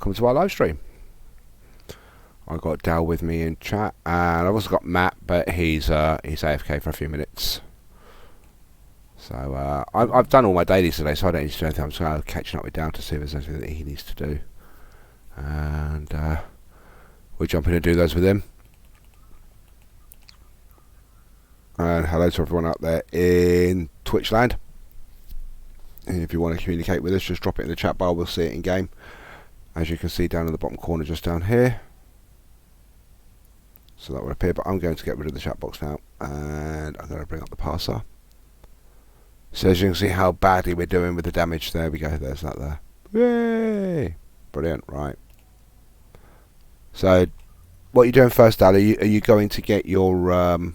welcome to our live stream. I've got Dal with me in chat, and I've also got Matt, but he's AFK for a few minutes. So I've done all my dailies today, so I don't need to do anything. I'm just catching up with Dal to see if there's anything that he needs to do, and we'll jump in and do those with him. And hello to everyone out there in Twitch land. And if you want to communicate with us, just drop it in the chat bar. We'll see it in game. As you can see down in the bottom corner, just down here. So that will appear. But I'm going to get rid of the chat box now, and I'm going to bring up the parser. So as you can see how badly we're doing with the damage. There we go. There's that there. Yay! Brilliant. Right. So, what are you doing first, Dal? Are you going to get your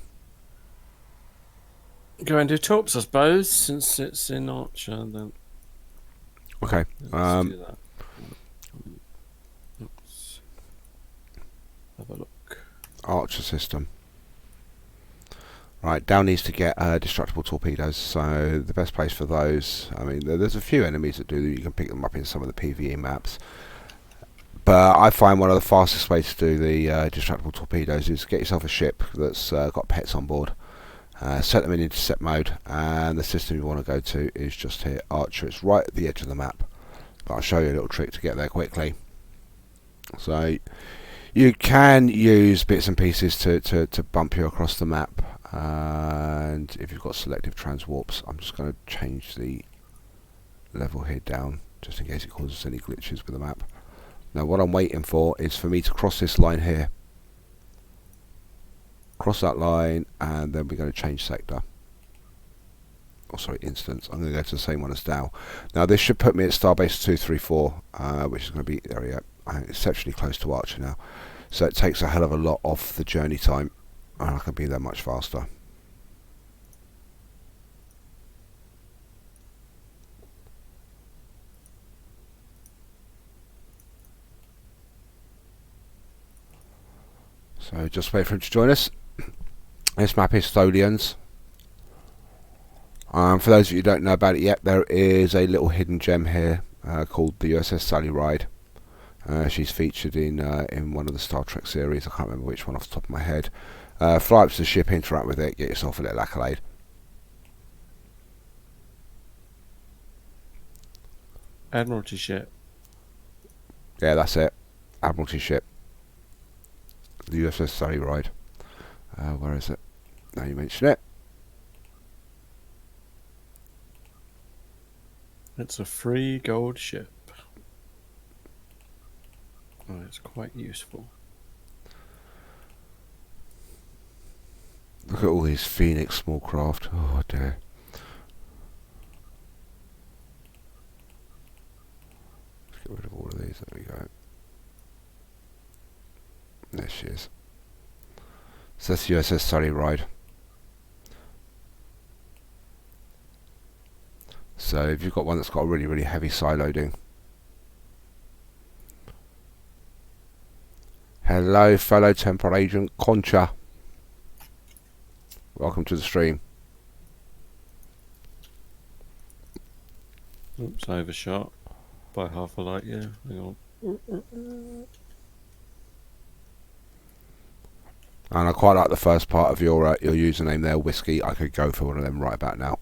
Go and do torps, I suppose, since it's in Archer. Then okay. Let's do that. Let's have a look. Archer system. Right, Dal needs to get destructible torpedoes. So the best place for those, I mean, there's a few enemies that do. You can pick them up in some of the PvE maps. But I find one of the fastest ways to do the destructible torpedoes is get yourself a ship that's got pets on board. Set them in intercept mode, and the system you want to go to is just here, Archer. It's right at the edge of the map, but I'll show you a little trick to get there quickly. So you can use bits and pieces to bump you across the map, and if you've got selective transwarps, I'm just going to change the level here down just in case it causes any glitches with the map. Now what I'm waiting for is for me to cross this line here. Cross that line, and then we're going to change sector. Oh, sorry, instance. I'm going to go to the same one as Dal. Now this should put me at Starbase 234, which is going to be, there we go, exceptionally close to Archer now. So it takes a hell of a lot off the journey time, and I can be there much faster. So just wait for him to join us. This map is Tholians. For those of you who don't know about it yet, there is a little hidden gem here called the USS Sally Ride. She's featured in one of the Star Trek series. I can't remember which one off the top of my head. Fly up to the ship, interact with it, get yourself a little accolade. Admiralty ship. Yeah, that's it. Admiralty ship. The USS Sally Ride. Where is it? Now you mention it. It's a free gold ship. Oh, it's quite useful. Look at all these Phoenix small craft. Oh dear. Let's get rid of all of these. There we go. There she is. So that's USS Surrey Ride. So if you've got one that's got a really, really heavy side loading. Hello, fellow Temporal agent Concha. Welcome to the stream. Oops, overshot by half a light year. Hang on. And I quite like the first part of your username there, Whiskey. I could go for one of them right about now.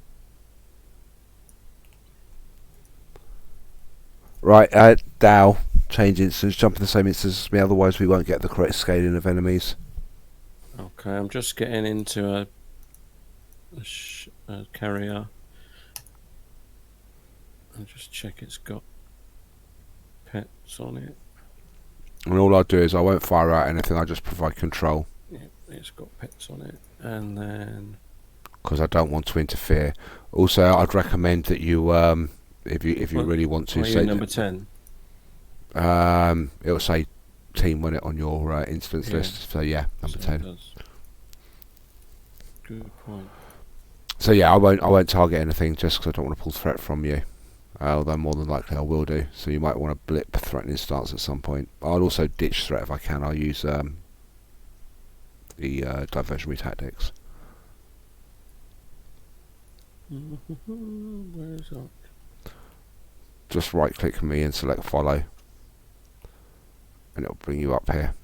Right, Dow, change instance, jump in the same instance as me, otherwise we won't get the correct scaling of enemies. Okay, I'm just getting into a carrier. I'll just check it's got pets on it. And all I do is I won't fire out anything, I just provide control. Yeah, it's got pets on it. And then... because I don't want to interfere. Also, I'd recommend that you, if you really want to... say number 10? It'll say team when it on your instance list, so yeah, number 10. Does. Good point. So yeah, I won't target anything just because I don't want to pull threat from you. Although more than likely I will do. So you might want to blip threatening stance at some point. I'll also ditch threat if I can. I'll use the diversionary tactics. Where is that? Just right click me and select follow. and it'll bring you up here.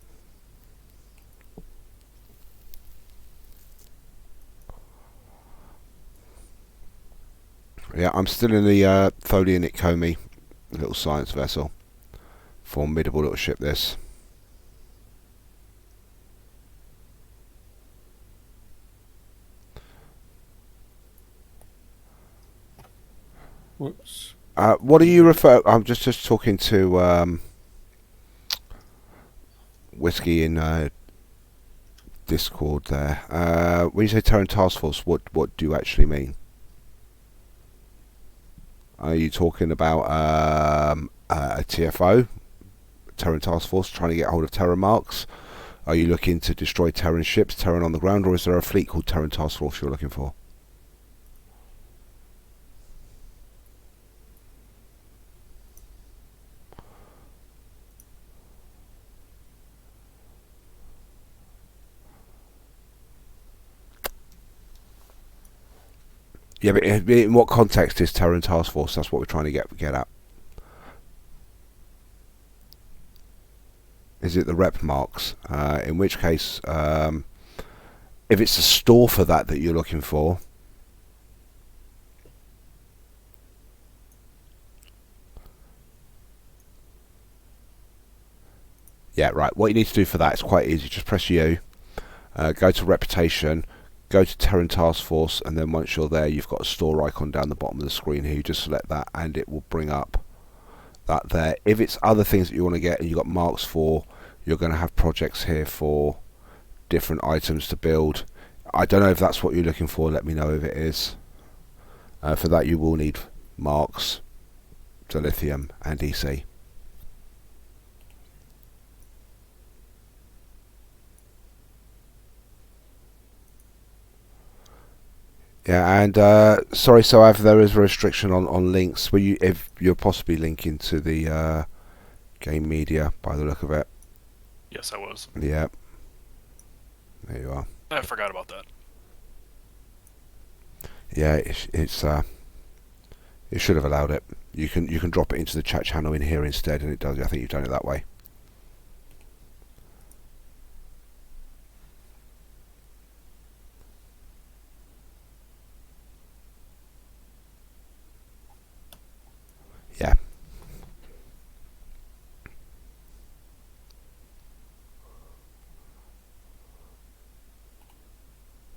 Yeah, I'm still in the Tholian Ikomi little science vessel. Formidable little ship, this. Whoops. What do you refer? I'm just talking to Whiskey in Discord there. When you say Terran Task Force, what do you actually mean? Are you talking about a TFO, Terran Task Force, trying to get hold of Terran marks? Are you looking to destroy Terran ships, Terran on the ground, or is there a fleet called Terran Task Force you're looking for? Yeah, but in what context is Terran Task Force? That's what we're trying to get at. Is it the rep marks? In which case, if it's a store for that you're looking for, yeah, right. What you need to do for that is quite easy. Just press U, go to Reputation, go to Terran Task Force, and then once you're there, you've got a store icon down the bottom of the screen here. You just select that, and it will bring up that there. If it's other things that you want to get and you've got marks for, you're going to have projects here for different items to build. I don't know if that's what you're looking for. Let me know if it is. For that, you will need marks, dilithium, and EC. Yeah, and sorry, so there is a restriction on links. If you're possibly linking to the game media by the look of it. Yes, I was. Yeah, there you are. I forgot about that. Yeah, it should have allowed it. You can drop it into the chat channel in here instead, and it does. I think you've done it that way. Yeah.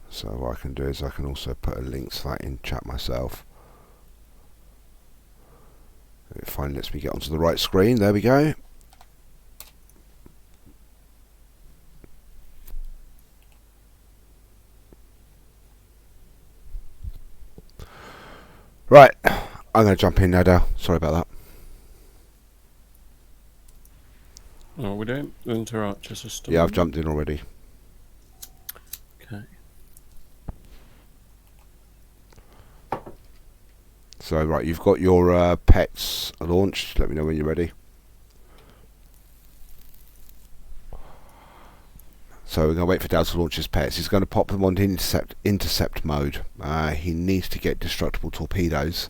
So what I can do is I can also put a link to that in chat myself. It finally lets me get onto the right screen. There we go. Right, I'm going to jump in now, Dale. Sorry about that. Oh, we don't enter Archer system. Yeah, I've jumped in already. Okay. So, right, you've got your pets launched. Let me know when you're ready. So we're going to wait for Dale to launch his pets. He's going to pop them on intercept mode. He needs to get destructible torpedoes.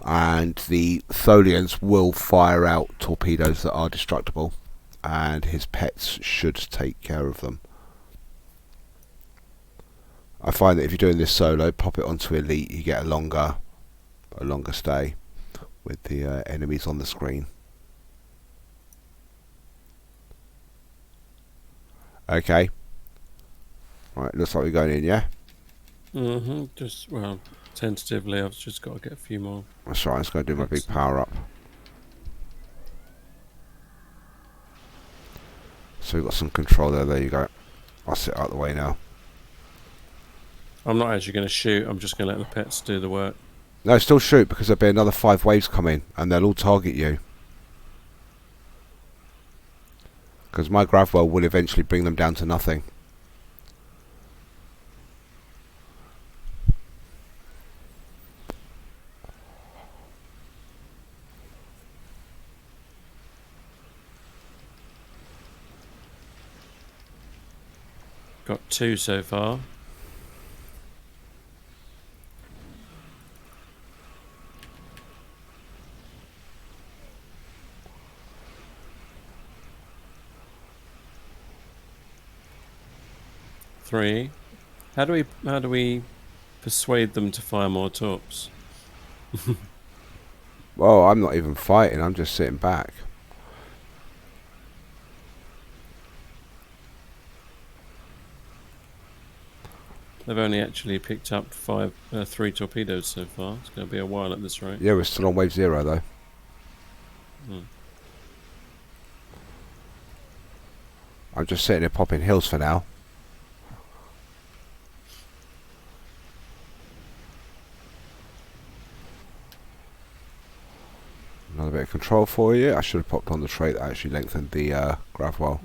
And the Tholians will fire out torpedoes that are destructible. And his pets should take care of them. I find that if you're doing this solo, pop it onto Elite, you get a longer stay with the enemies on the screen. Okay. Right, looks like we're going in, yeah? Just, well, tentatively, I've just got to get a few more. That's right, I'm just going to do my big power up. So we've got some control there, there you go. I'll sit out the way now. I'm not actually going to shoot, I'm just going to let the pets do the work. No, still shoot, because there'll be another 5 waves coming, and they'll all target you. Because my Gravwell will eventually bring them down to nothing. Got 2 so far. 3. How do we persuade them to fire more torps? Well, I'm not even fighting. I'm just sitting back. They've only actually picked up 3 torpedoes so far. It's going to be a while at this rate. Yeah, we're still on wave 0 though. I'm just sitting here popping hills for now. Another bit of control for you. I should have popped on the trait that actually lengthened the grav well.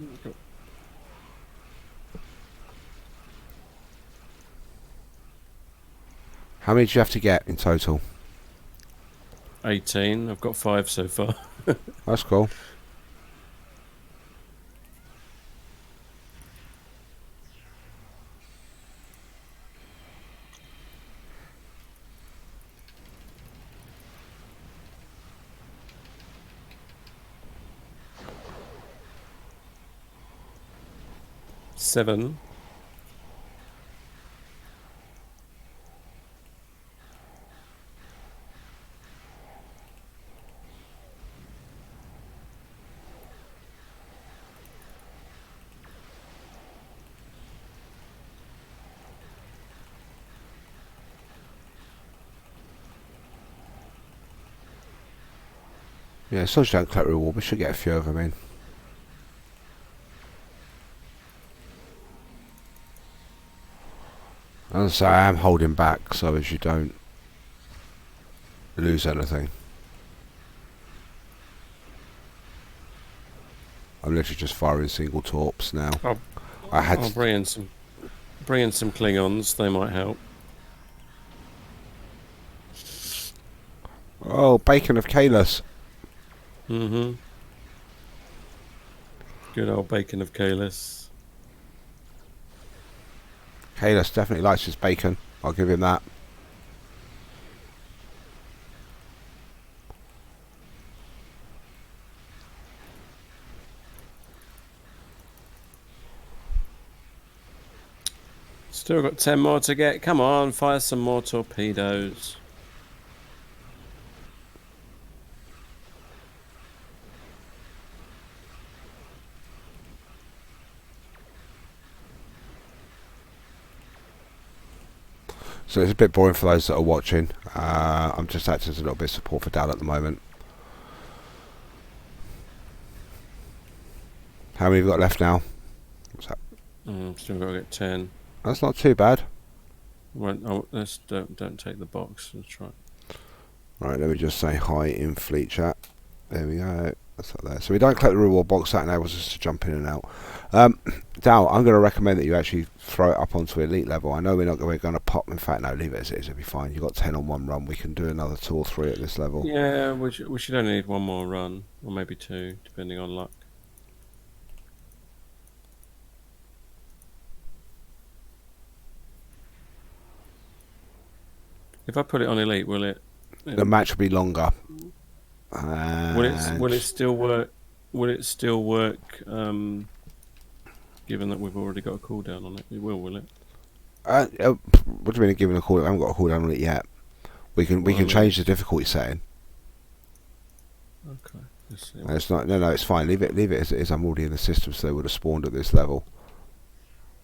How many do you have to get in total? 18. I've got 5 so far. That's cool. Seven. Yeah, as long as you don't collect reward, we should get a few of them in. As I say, I am holding back so as you don't lose anything. I'm literally just firing single torps now. I'll bring in some Klingons. They might help. Oh, bacon of Kalis. Mm-hmm. Good old bacon of Kalis. Kalis definitely likes his bacon. I'll give him that. Still got 10 more to get. Come on, fire some more torpedoes. So it's a bit boring for those that are watching. I'm just acting as a little bit of support for Dal at the moment. How many have you got left now? What's that? Still got to get 10. That's not too bad. Let's don't take the box. Let's try. Right, let me just say hi in fleet chat. There we go. That's not there. So we don't collect the reward box. That enables us to jump in and out. Dal, I'm going to recommend that you actually throw it up onto elite level. I know we're going to pop. In fact, no, leave it as it is. It'll be fine. You've got 10 on one run. We can do another 2 or 3 at this level. Yeah, we should only need one more run, or maybe 2, depending on luck. If I put it on elite, will it? The match will be longer. Will it still work? Will it still work? Given that we've already got a cooldown on it, it will it? What do you mean giving a call? I haven't got a cooldown on it yet. We can change the difficulty setting. Okay. Let's see. It's not. No, it's fine. Leave it as it is. I'm already in the system, so they would have spawned at this level.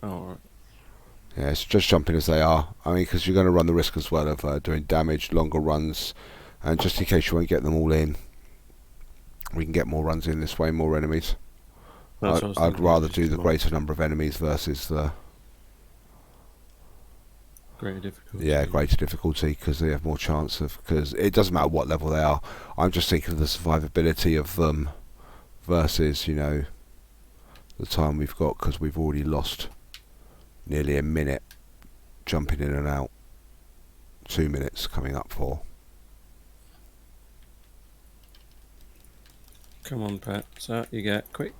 Oh, all right. Yeah, it's just jumping as they are. I mean, because you're going to run the risk as well of doing damage, longer runs, and just in case you won't get them all in, we can get more runs in this way, more enemies. I'd rather do the greater number of enemies versus the greater difficulty. Yeah, greater difficulty because they have more chance of. Because it doesn't matter what level they are. I'm just thinking of the survivability of them versus the time we've got because we've already lost nearly a minute jumping in and out. 2 minutes coming up for. Come on, Pat. So you get quick.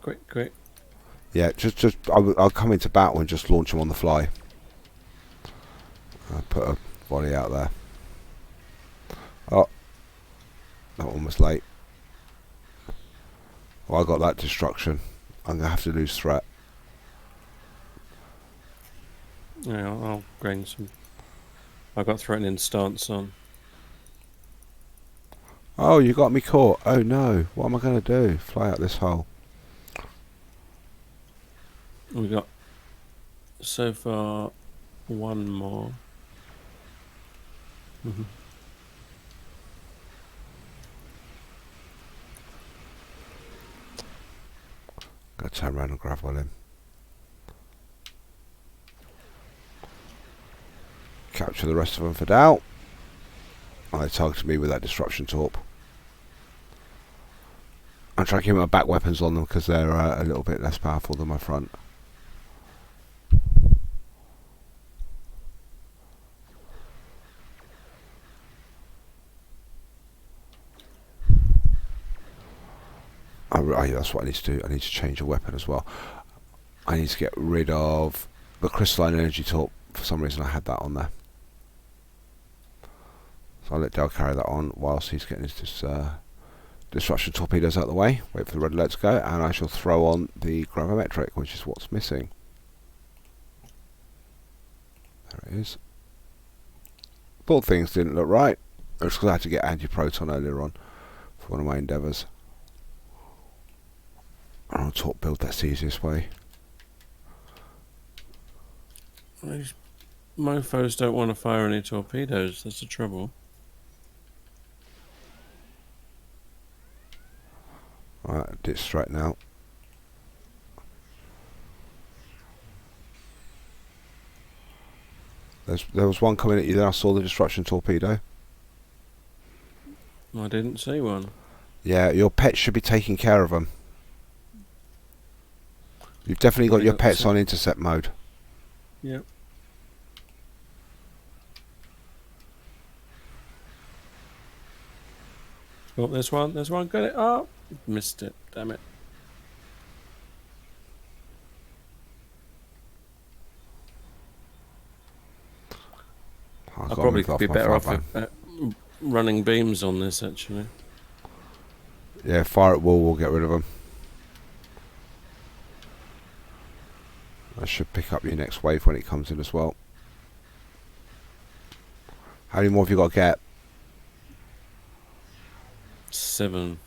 Yeah, just I'll come into battle and just launch them on the fly. I'll put a volley out there. Oh, that one was late. Well, I got that destruction. I'm gonna have to lose threat. Yeah, I'll bring some. I've got threatening stance on. Oh, you got me caught. Oh no, what am I going to do? Fly out this hole. We've got so far one more. Gotta turn around and grab one of him. Capture the rest of them for Dow. Oh, they targeted me with that disruption torp. I'm trying to keep my back weapons on them because they're a little bit less powerful than my front. Oh, yeah, that's what I need to do. I need to change a weapon as well. I need to get rid of the crystalline energy torp. For some reason I had that on there. So I'll let Dale carry that on whilst he's getting his disruption torpedoes out of the way. Wait for the red alert to go, and I shall throw on the gravimetric, which is what's missing. There it is. Thought things didn't look right. I was glad to get anti-proton earlier on for one of my endeavours. I'll torp build, that's the easiest way. These mofos don't want to fire any torpedoes. That's the trouble. Right, ditch straight now. There was one coming at you there. I saw the destruction torpedo. I didn't see one. Yeah, your pets should be taking care of them. You've definitely got Yeah, your that's pets it. on intercept mode. Yep. Oh, there's one. There's one. Got it. Oh, missed it. Damn it. I've I got to probably move could be my better off fire at running beams on this, actually. Yeah, fire at will will get rid of them. I should pick up your next wave when it comes in as well. How many more have you got to get? 7.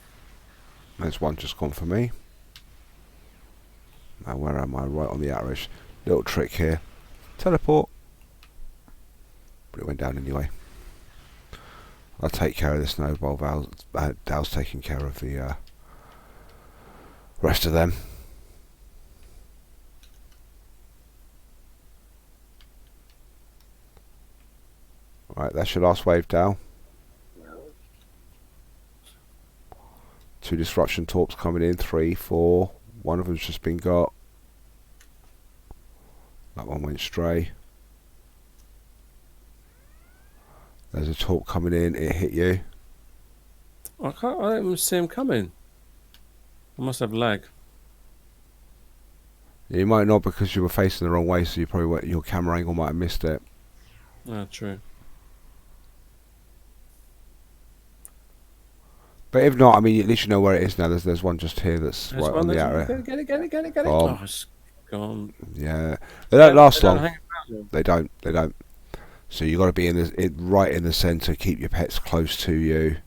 There's one just gone for me. Now where am I? Right on the outerish. Little trick here. Teleport. But it went down anyway. I'll take care of this snowball. Dal's taking care of the rest of them. Right, that's your last wave, Dal. 2 disruption torps coming in. 3, 4. One of them's just been got. That one went stray. There's a torp coming in. It hit you. I don't even see him coming. I must have lag. You might not because you were facing the wrong way, so you probably your camera angle might have missed it. Ah, true. But if not, I mean, at least you know where it is now. There's one just here that's There's right one. on the There's outer. one. Get it. Oh. Oh, it's gone. Yeah, they don't last They don't long. hang around. They don't. They don't. So you got to be right in the centre. Keep your pets close to you.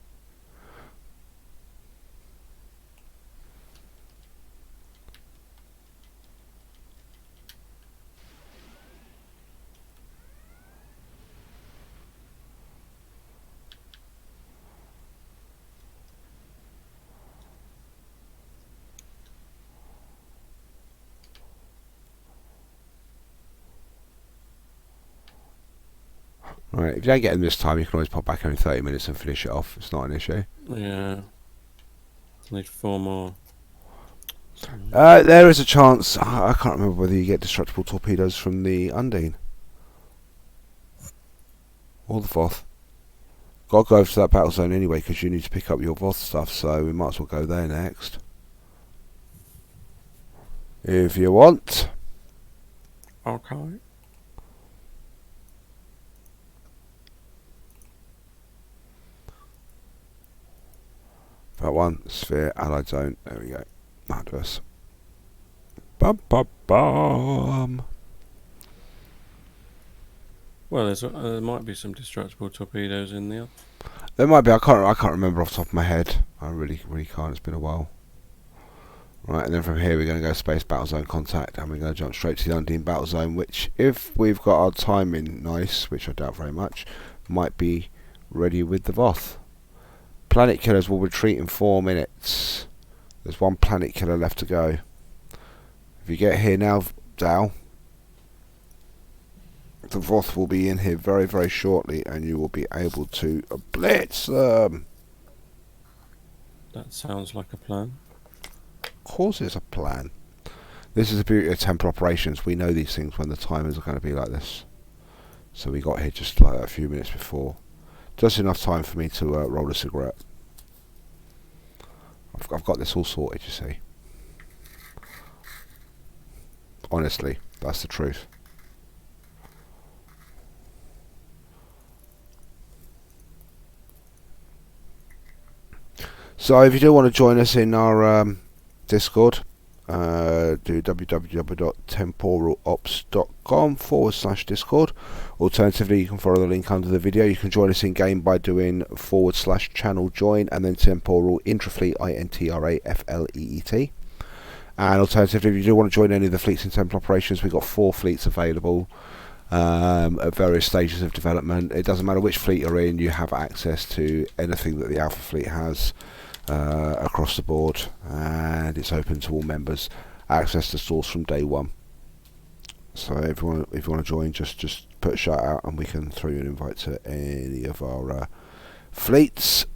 Right. If you don't get them this time, you can always pop back in 30 minutes and finish it off. It's not an issue. Yeah. Need 4 more. There is a chance. I can't remember whether you get destructible torpedoes from the Undine or the Voth. Got to go over to that battle zone anyway because you need to pick up your Voth stuff. So we might as well go there next. If you want. Okay. That one, sphere, allied zone. There we go. Marvellous. Bum bum bum. Well, there might be some destructible torpedoes in there. There might be. I can't remember off the top of my head. I really can't. It's been a while. Right, and then from here we're going to go space battle zone contact, and we're going to jump straight to the Undine battle zone, which, if we've got our timing nice, which I doubt very much, might be ready with the Voth. Planet killers will retreat in 4 minutes. There's one planet killer left to go. If you get here now, Dal, the Voth will be in here very shortly, and you will be able to blitz them. That sounds like a plan. Of course it's a plan. This is the beauty of temporal operations. We know these things when the timers are going to be like this. So we got here just like a few minutes before. Just enough time for me to roll a cigarette. I've got this all sorted, you see. Honestly, that's the truth. So if you do want to join us in our Discord, do www.temporalops.com/Discord. Alternatively, you can follow the link under the video. You can join us in game by doing /channel join and then Temporal Intrafleet, INTRAFLEET. And alternatively, if you do want to join any of the fleets in temporal operations, we've got 4 fleets available at various stages of development. It doesn't matter which fleet you're in, you have access to anything that the Alpha Fleet has across the board, and it's open to all members. Access to stores from day one. So if you want to join, just put a shout out, and we can throw you an invite to any of our fleets.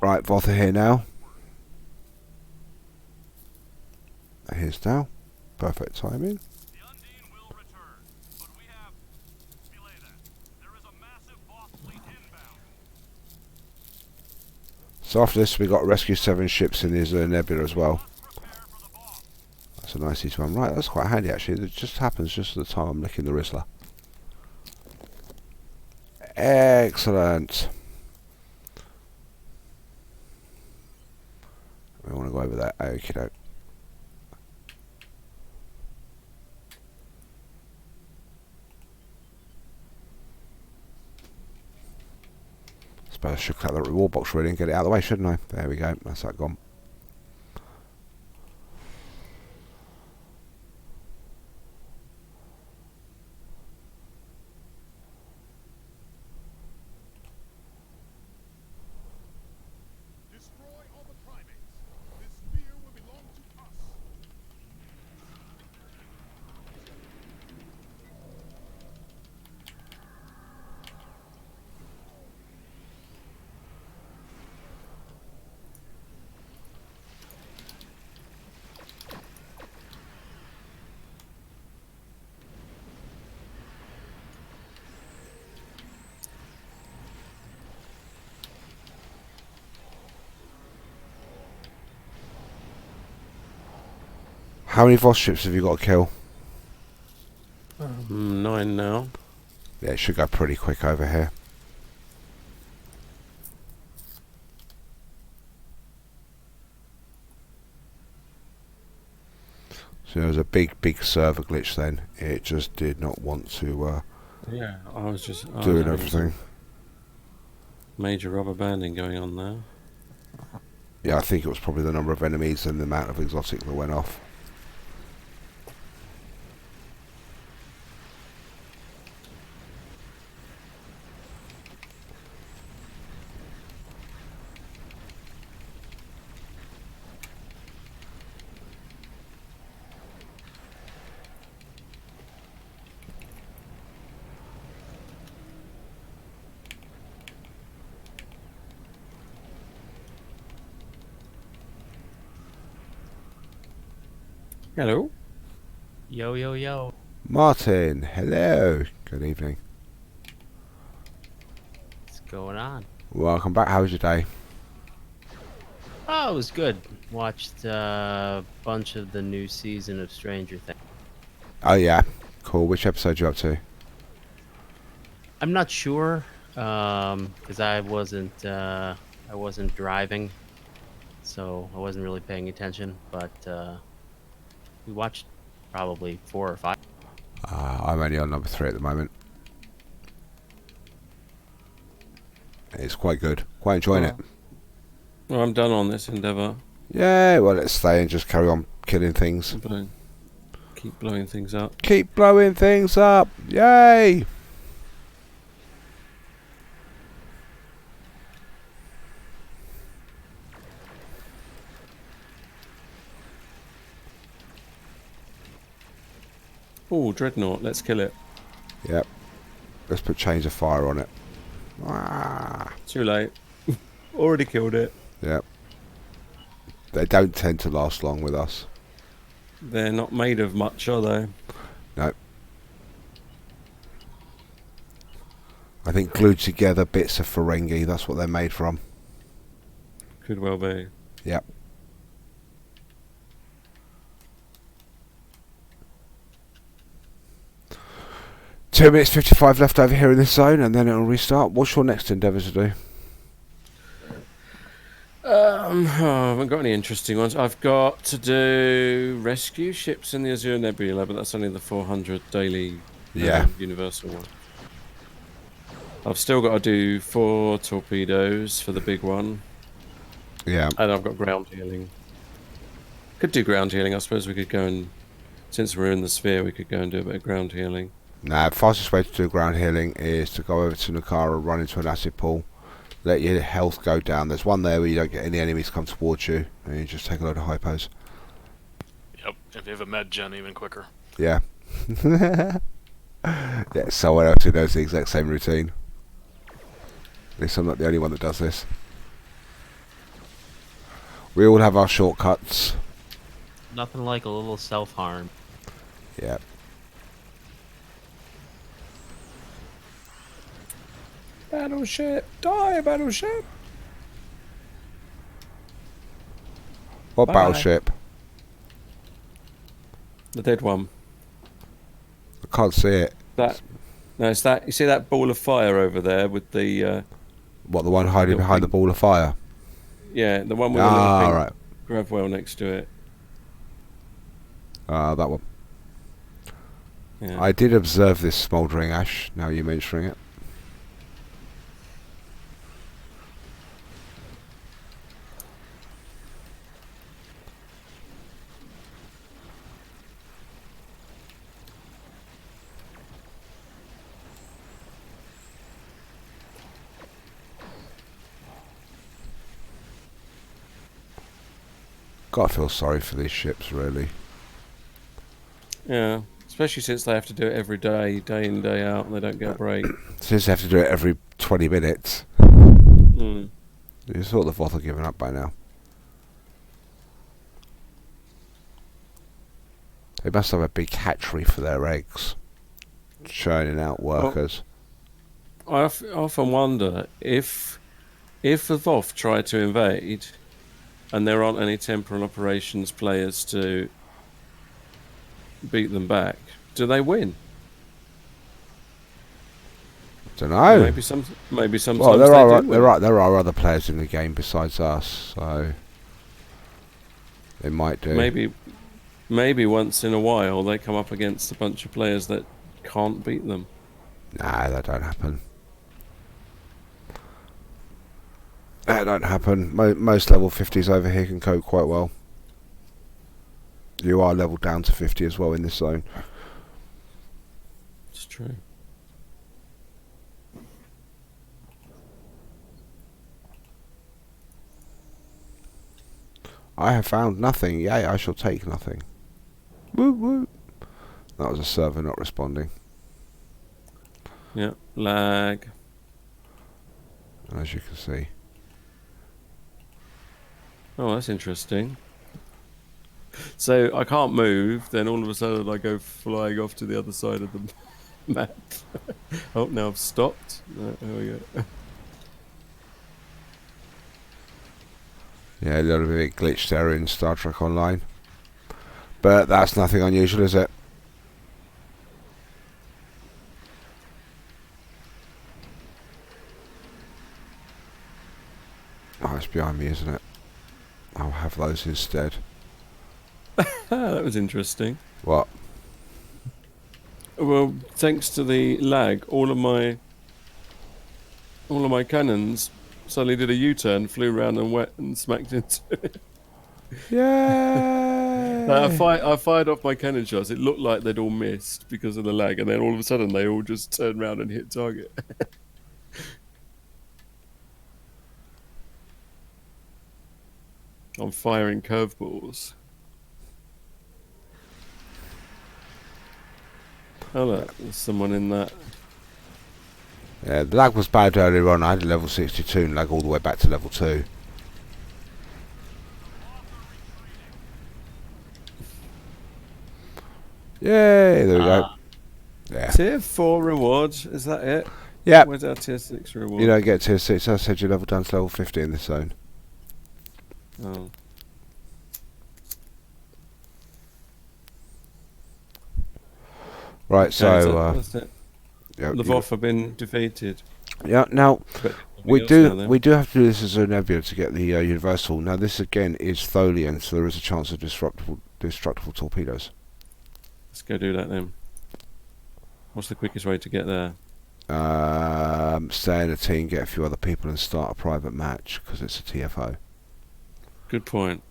Right, Voth are here now. Here's Dal. Perfect timing. So after this, we got to rescue 7 ships in this nebula as well. That's a nice easy one. Right, that's quite handy actually. It just happens just at the time I'm licking the Rizzler. Excellent. We want to go over that. Okie doke. I should cut that reward box really and get it out of the way, shouldn't I? There we go. That's that gone. Destroy all the primates. This sphere will belong to us. How many Voss ships have you got to kill? 9 now. Yeah, it should go pretty quick over here. So there was a big server glitch then. It just did not want to Yeah, I was doing having some everything. major rubber banding going on there. Yeah, I think it was probably the number of enemies and the amount of exotic that went off. Hello. Yo, yo, yo. Martin, hello. Good evening. What's going on? Welcome back. How was your day? Oh, it was good. Watched a bunch of the new season of Stranger Things. Oh yeah, cool. Which episode you up to? I'm not sure, because I wasn't driving, so I wasn't really paying attention. But we watched probably 4 or 5. I'm only on number 3 at the moment. It's quite good. Quite enjoying it. Well, I'm done on this endeavour. Yeah, well, let's stay and just carry on killing things. Keep blowing things up. Keep blowing things up. Yay! Oh, Dreadnought, let's kill it. Yep. Let's put chains of fire on it. Ah. Too late. Already killed it. Yep. They don't tend to last long with us. They're not made of much, are they? No. I think glued together bits of Ferengi, that's what they're made from. Could well be. Yep. Two minutes 55 left over here in this zone, and then it'll restart. What's your next endeavour to do? I haven't got any interesting ones. I've got to do rescue ships in the Azure Nebula, but that's only the 400 daily universal one. I've still got to do 4 torpedoes for the big one. Yeah. And I've got ground healing. Could do ground healing. I suppose we could go and, since we're in the sphere, we could go and do a bit of ground healing. Nah, fastest way to do ground healing is to go over to Nukara, run into an acid pool, let your health go down. There's one there where you don't get any enemies come towards you, and you just take a load of hypos. Yep, if you have a med gen, even quicker. Yeah. Yeah, someone else who knows the exact same routine. At least I'm not the only one that does this. We all have our shortcuts. Nothing like a little self-harm. Yeah. Battleship! Die, battleship! What Bye. battleship? The dead one. I can't see it. That. No, it's that. You see that ball of fire over there with the. What, the one hiding behind the ball of fire? Yeah, the one with the little pink right. grav well next to it. That one. Yeah. I did observe this smouldering ash, now you're mentioning it. Gotta feel sorry for these ships, really. Yeah, especially since they have to do it every day, day in, day out, and they don't get a break. Since they have to do it every 20 minutes. Mm. You thought the Voth had given up by now. They must have a big hatchery for their eggs. Churning out workers. I often wonder if the Voth try to invade and there aren't any Temporal operations players to beat them back, do they win? Don't know. Maybe sometimes Well, they do win. there are other players in the game besides us, so they might do. Maybe once in a while they come up against a bunch of players that can't beat them. Nah, that don't happen. That don't happen. Most level 50s over here can cope quite well. You are leveled down to 50 as well in this zone. It's true. I have found nothing. Yay, I shall take nothing. Woo woo. That was a server not responding. Yeah, lag. As you can see. Oh, that's interesting. So I can't move, then all of a sudden I go flying off to the other side of the map. Oh, now I've stopped. There we go. Yeah, a little bit glitched there in Star Trek Online. But that's nothing unusual, is it? Oh, it's behind me, isn't it? I'll have those instead. That was interesting. What? Well, thanks to the lag, all of my cannons suddenly did a U-turn, flew around and wet and smacked into it. Yeah. I fired off my cannon shots. It looked like they'd all missed because of the lag, and then all of a sudden they all just turned around and hit target. I'm firing curveballs. Oh look, there's someone in that. Yeah, the lag was bad earlier on. I had a level 62 and lag all the way back to level 2. Yay, there we go. Yeah. Tier 4 rewards, is that it? Yeah. Where's our tier 6 reward? You don't get tier 6. I said you level down to level 50 in this zone. Oh. Right, Okay, so that's it. yeah, Lvov have been defeated. yeah. Now But we something else now, do then. we do have to do this as a nebula to get the universal. Now this again is Tholian, so there is a chance of destructible torpedoes. Let's go do that then. What's the quickest way to get there? Stay in a team, get a few other people, and start a private match because it's a TFO. Good point.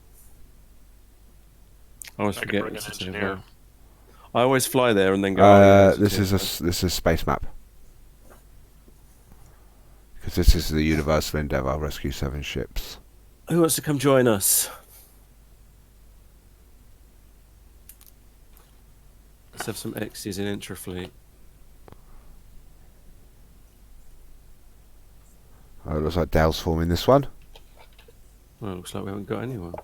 I always I could forget bring it's an a tier engineer. 4. I always fly there and then go. Oh, yeah, it's a This tier is 4. this is a space map because this is the Universal Endeavour Rescue 7 ships. Who wants to come join us? Let's have some X's in Intrafleet. Oh, it looks like Dale's forming this one. Well, looks like we haven't got anyone.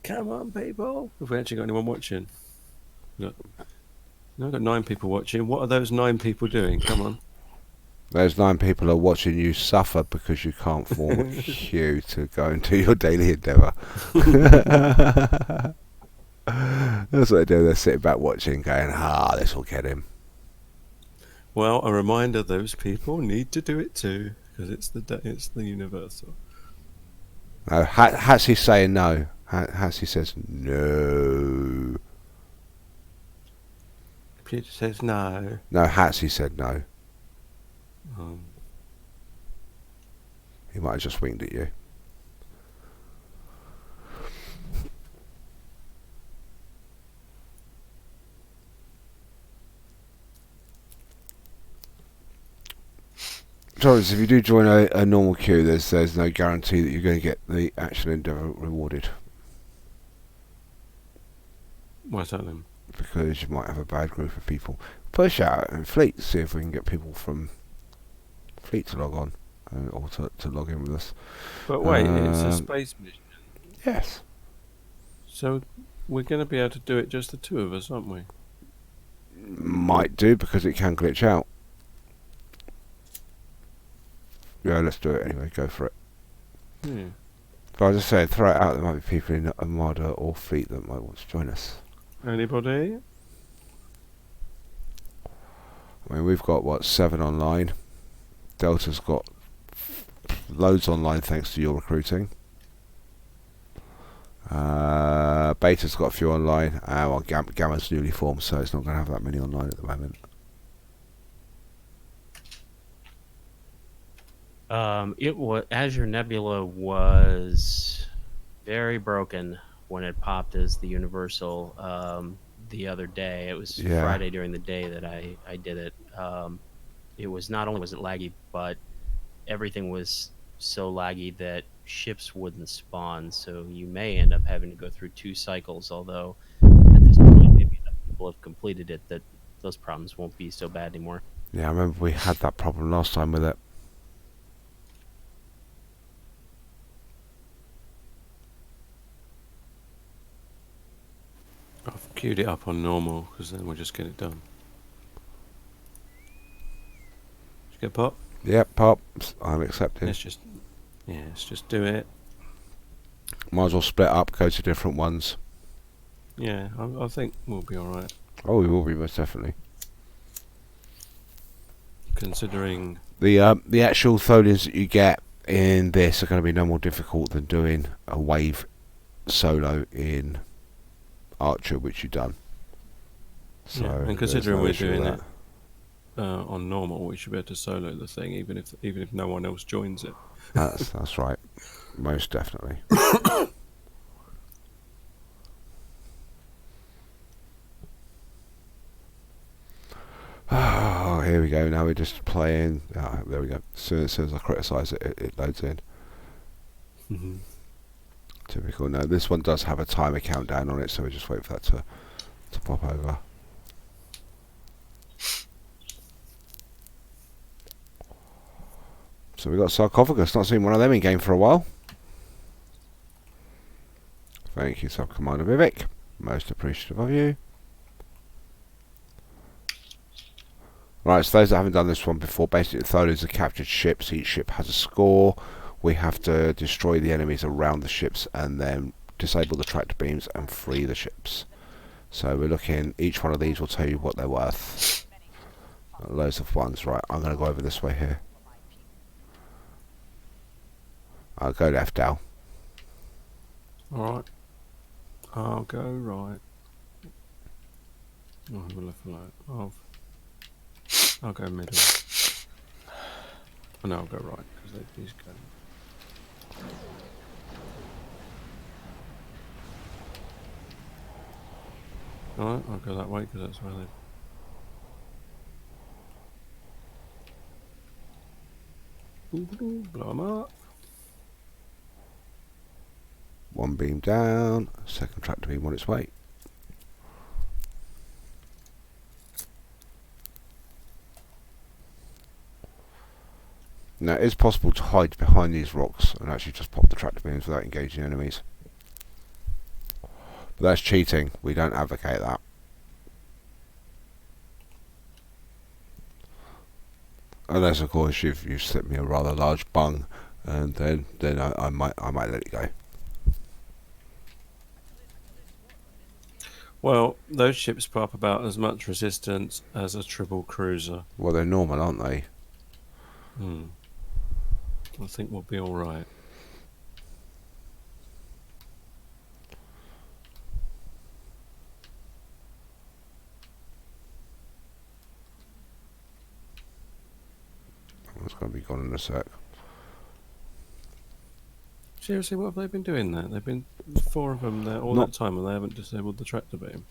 Come on, people! Have we actually got anyone watching? Look. No, I've got 9 people watching. What are those 9 people doing? Come on. Those 9 people are watching you suffer because you can't form a queue to go and do your daily endeavour. That's what they do. They're sitting back watching, going, this will get him. Well, a reminder: those people need to do it too, because it's the universal. No, Hatsy's saying no. Hatsy says no. Computer says no. No, Hatsy said no. Um, He might have just winked at you. Torrance, if you do join a normal queue, there's no guarantee that you're going to get the actual endeavour rewarded. what's that then? Because you might have a bad group of people. Push out and fleet, see if we can get people from fleet to log on or to log in with us. But wait, it's a Um, space mission, Yes. so we're going to be able to do it just the 2 of us, aren't we? Might do because it can glitch out. Yeah, let's do it anyway, go for it. Yeah. But I just say, throw it out, there might be people in Armada or fleet that might want to join us. Anybody? I mean, we've got, what, 7 online. Delta's got loads online thanks to your recruiting. Beta's got a few online. Well, Gamma's newly formed, so it's not going to have that many online at the moment. It was Azure Nebula was very broken when it popped as the universal the other day. It was Yeah. Friday during the day that I did it. It was not only was it laggy, but everything was so laggy that ships wouldn't spawn. So you may end up having to go through 2 cycles. Although at this point, maybe enough people have completed it that those problems won't be so bad anymore. Yeah, I remember we had that problem last time with it. I've queued it up on normal because then we'll just get it done. Did you get pop? Yep, pop. I'm accepting. Let's just do it. Might as well split up, go to different ones. Yeah, I think we'll be all right. Oh, we will be, most definitely. Considering The actual Tholians that you get in this are going to be no more difficult than doing a wave solo in Archer, which you've done. So Yeah, and there's considering no we're issue with doing that. it on normal, we should be able to solo the thing, even if no one else joins it. That's right, most definitely. Oh, here we go. Now we're just playing. Oh, there we go. As soon as I criticise it, it loads in. Mm-hmm. Typical. No, this one does have a timer countdown on it, so we just wait for that to pop over. So we got Sarcophagus. Not seen one of them in game for a while. Thank you, Sub Commander Vivek. Most appreciative of you. Right, so those that haven't done this one before, basically those are captured ships. Each ship has a score. We have to destroy the enemies around the ships and then disable the tractor beams and free the ships. So we're looking, each one of these will tell you what they're worth. Loads of ones. Right, I'm going to go over this way here. I'll go left, Dal. Alright. I'll go right. I'll have a left and right. I'll go middle. Oh, no, I'll go right, because these go. Alright, I'll go that way, because that's where they... Blow them up. One beam down. Second tractor beam on its way. Now, it is possible to hide behind these rocks and actually just pop the tractor beams without engaging enemies. But that's cheating. We don't advocate that. Unless, of course, you've slipped me a rather large bung, and then I might let it go. Well, those ships put up about as much resistance as a triple cruiser. Well, they're normal, aren't they? I think we'll be alright. It's going to be gone in a sec. Seriously, what have they been doing there? They've been 4 of them there all that time, and they haven't disabled the tractor beam.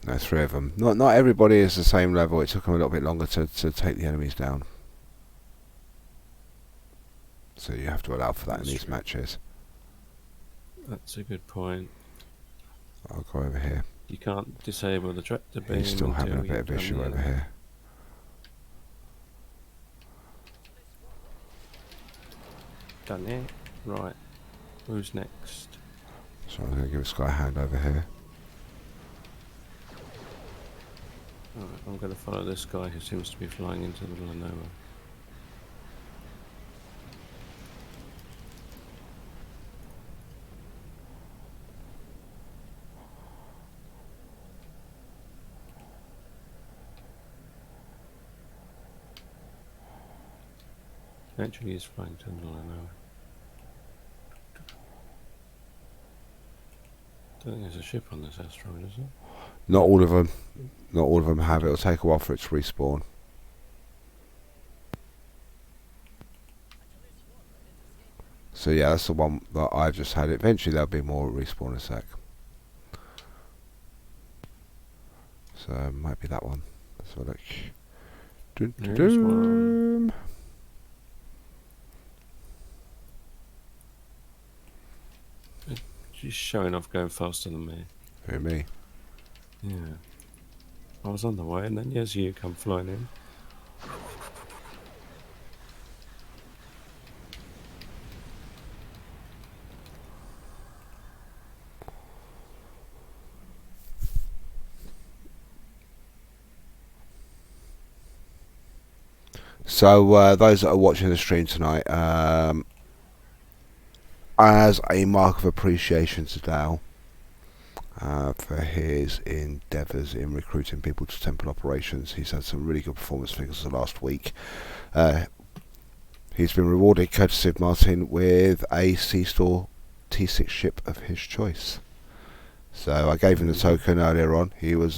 No, 3 of them. Not everybody is the same level. It took them a little bit longer to take the enemies down. So you have to allow for that in these matches. That's a good point. I'll go over here. You can't disable the tractor beam. He's still having a bit of issue over here. Done it. Right. Who's next? So I'm going to give this guy a hand over here. Alright, I'm going to follow this guy who seems to be flying into the middle of nowhere. Actually, he's flying to the middle of nowhere. I don't think there's a ship on this asteroid, is there? Not all of them. Not all of them have it. It'll take a while for it to respawn. So yeah, that's the one that I've just had. Eventually there'll be more respawn in a sec. So it might be that one. Let's have a look. Dun, dun, There's dun. one. She's showing off going faster than me. Who, me? Yeah. I was on the way, and then yes, you come flying in. So those that are watching the stream tonight, as a mark of appreciation to Dal for his endeavours in recruiting people to Temple operations, he's had some really good performance figures the last week. He's been rewarded, courtesy of Martin, with a C-Store T6 ship of his choice. So I gave him the token earlier on. He was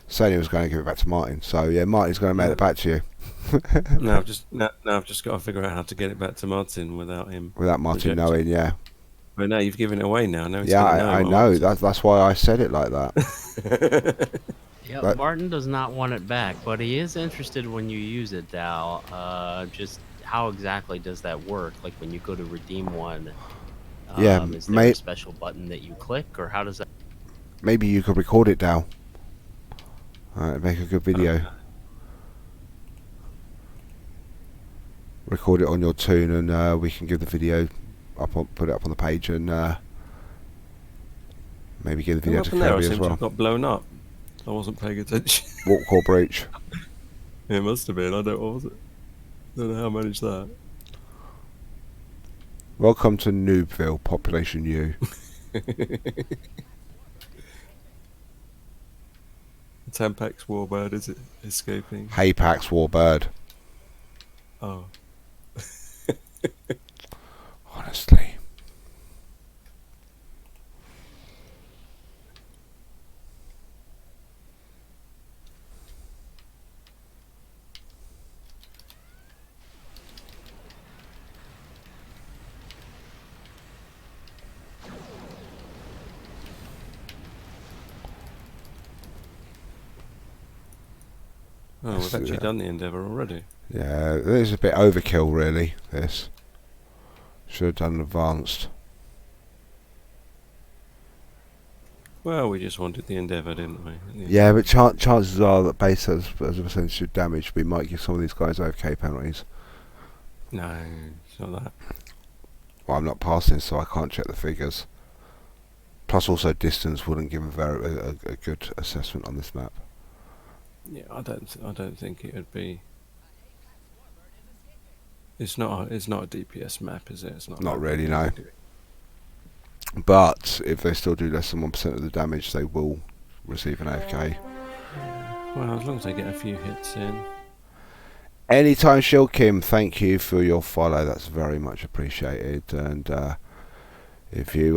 saying he was going to give it back to Martin. So yeah, Martin's going to mail it back to you. Now I've just got to figure out how to get it back to Martin without him. Without Martin rejecting. knowing, yeah. But now you've given it away. Now he's Yeah, gonna I what know. wants That's why I said it like that. Yeah, But- Martin does not want it back, but he is interested when you use it, Dal. Just how exactly does that work? Like when you go to redeem one, Yeah, is there a special button that you click, or how does that? Maybe you could record it, Dal. Make a good video. Okay. Record it on your tune, and we can give the video up, put it up on the page, and maybe give the video What to happened there? It Kirby as seems well. to have got blown up. I wasn't paying attention. Walk core breach. It must have been. I don't. What was it? Don't know how I managed that. Welcome to Noobville, population U. Tampax Warbird is it escaping? Haypax Warbird. Oh. Honestly. Oh, we've actually done the endeavour already. Yeah, this is a bit overkill, really, this. Should have done advanced. Well, we just wanted the endeavour, didn't we? Yeah, but chances are that base as a percentage of damage, we might give some of these guys OFK penalties. No, it's not that. Well, I'm not passing, so I can't check the figures. Plus, also distance wouldn't give a good assessment on this map. Yeah, I don't think it would be. It's not a DPS map, is it? It's not. Not like really, we no. do. But if they still do less than 1% of the damage, they will receive an AFK. Well, as long as they get a few hits in. Anytime, Shield Kim, thank you for your follow. That's very much appreciated. And if you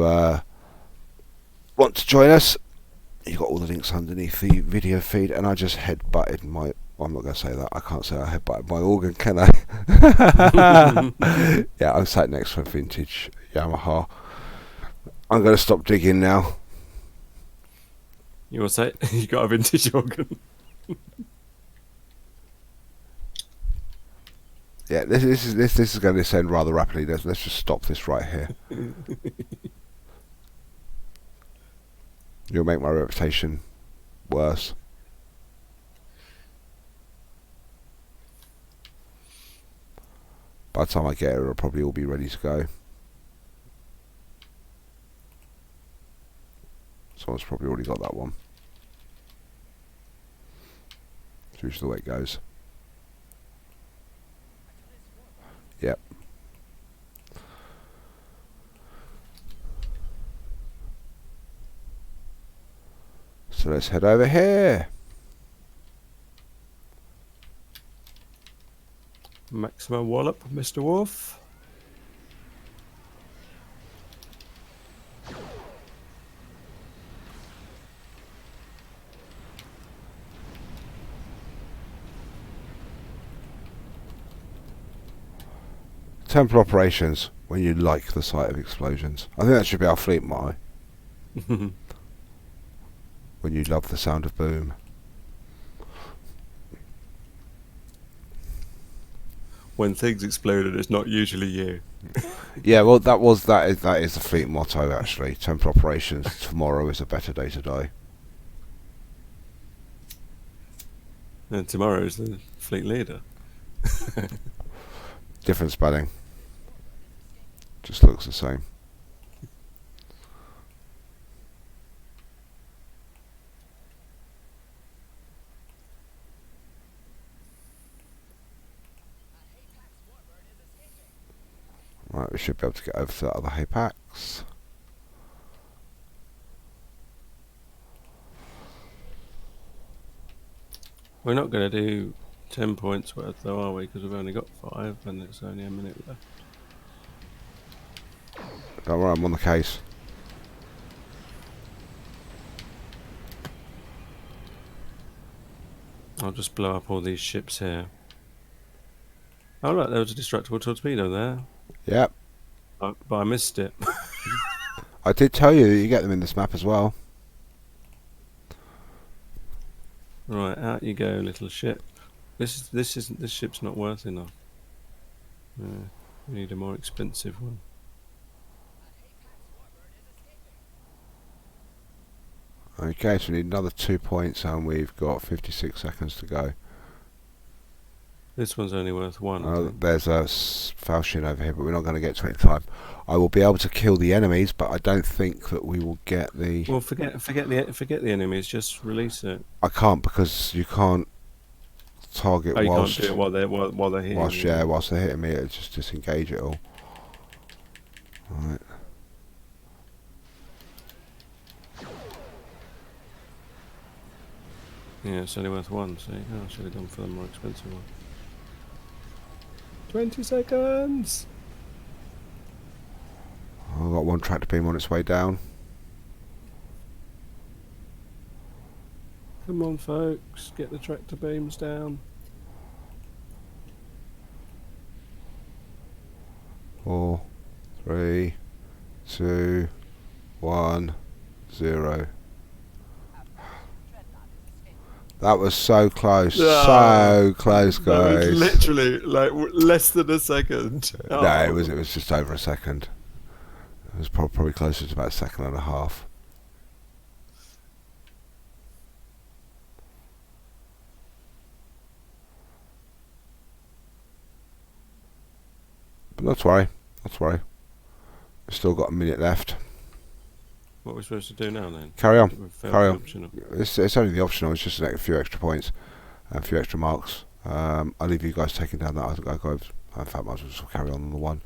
want to join us, you've got all the links underneath the video feed. And I just headbutted my... I'm not going to say that. I can't say I headbutted my organ, can I? Yeah, I'm sat next to a vintage Yamaha. I'm going to stop digging now. You want to say it? You got a vintage organ. Yeah, this is going to descend rather rapidly. Let's just stop this right here. You'll make my reputation worse. By the time I get it, it'll probably all be ready to go. Someone's probably already got that one. It's usually the way it goes. Yep. So let's head over here. Maximum wallop, Mr. Wolf. Temporal operations, when you like the sight of explosions. I think that should be our fleet motto. When you love the sound of boom. When things explode and it's not usually you. Yeah, well, that is the fleet motto actually. Temporal operations. Tomorrow is a better day to die. And tomorrow's the fleet leader. Different spelling. Just looks the same. Right, we should be able to get over to that other Haypax. We're not going to do 10 points worth though, are we? Because we've only got 5 and it's only a minute left. Don't worry, I'm on the case. I'll just blow up all these ships here. Oh look, there was a destructible torpedo there. Yep. But I missed it. I did tell you that you get them in this map as well. Right, out you go, little ship. This ship's not worth enough. Yeah, we need a more expensive one. Okay, so we need another 2 points, and we've got 56 seconds to go. This one's only worth 1. I think. There's a falchion over here, but we're not going to get to it in time. I will be able to kill the enemies, but I don't think that we will get the. Well, forget the enemies. Just release it. I can't, because you can't target Oh, you whilst. can't do it while they're hitting Whilst, you. yeah, whilst they're hitting me, it just disengage it all. Right. Yeah, it's only worth 1. See, I should have gone for the more expensive one. 20 seconds. I've got one tractor beam on its way down. Come on, folks, get the tractor beams down. 4, 3, 2, 1, 0. That was so close, so close, guys. Literally like less than a second. No, it was just over a second. It was probably closer to about a second and a half. But not to worry, not to worry. We've still got a minute left. What are we supposed to do now then? Carry on, We've failed carry the on. optional. It's only the optional, it's just a few extra points and a few extra marks. I'll leave you guys taking down that. I'll go, in fact, I might as well just carry on the one.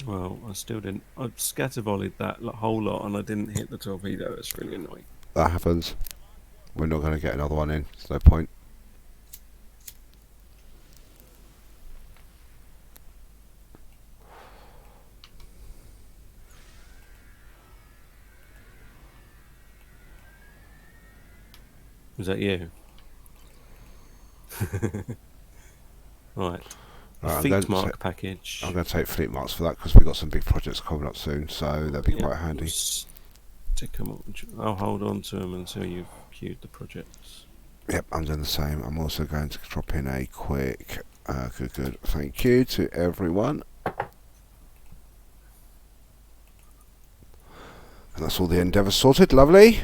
Well, I still didn't. I scatter volleyed that whole lot and I didn't hit the torpedo. It's really annoying. That happens. We're not going to get another one in. There's no point. Was that you? Right. Right, Feet mark package. I'm going to take fleet marks for that because we've got some big projects coming up soon, so that'd be quite handy. Stick 'em up. I'll hold on to them until you've queued the projects. Yep, I'm doing the same. I'm also going to drop in a quick good thank you to everyone. And that's all the endeavours sorted. Lovely.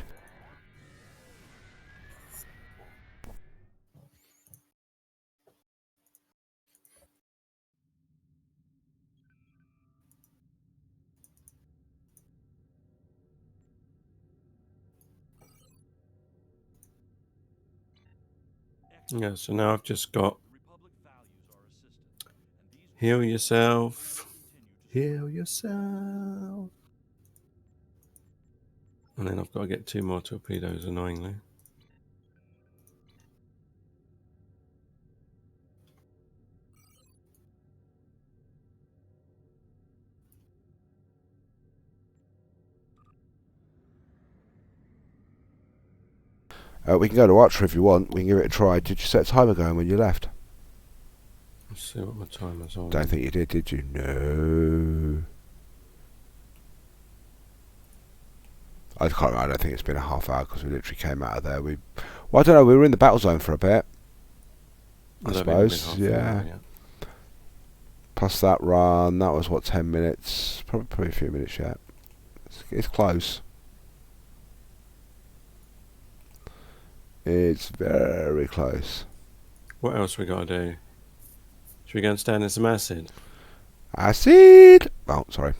Yeah, so now I've just got heal yourself. Heal yourself. And then I've got to get 2 more torpedoes, annoyingly. We can go to Archer if you want. We can give it a try. Did you set a timer going when you left? Let's see what my timer's on. Don't think you did you? No. I can't remember. I don't think it's been a half hour because we literally came out of there. Well, I don't know. We were in the battle zone for a bit. I suppose. Yeah. Plus that run, that was what, 10 minutes? Probably a few minutes yet. It's close. It's very close. What else we got to do? Should we go and stand in some acid? Acid! Oh, sorry.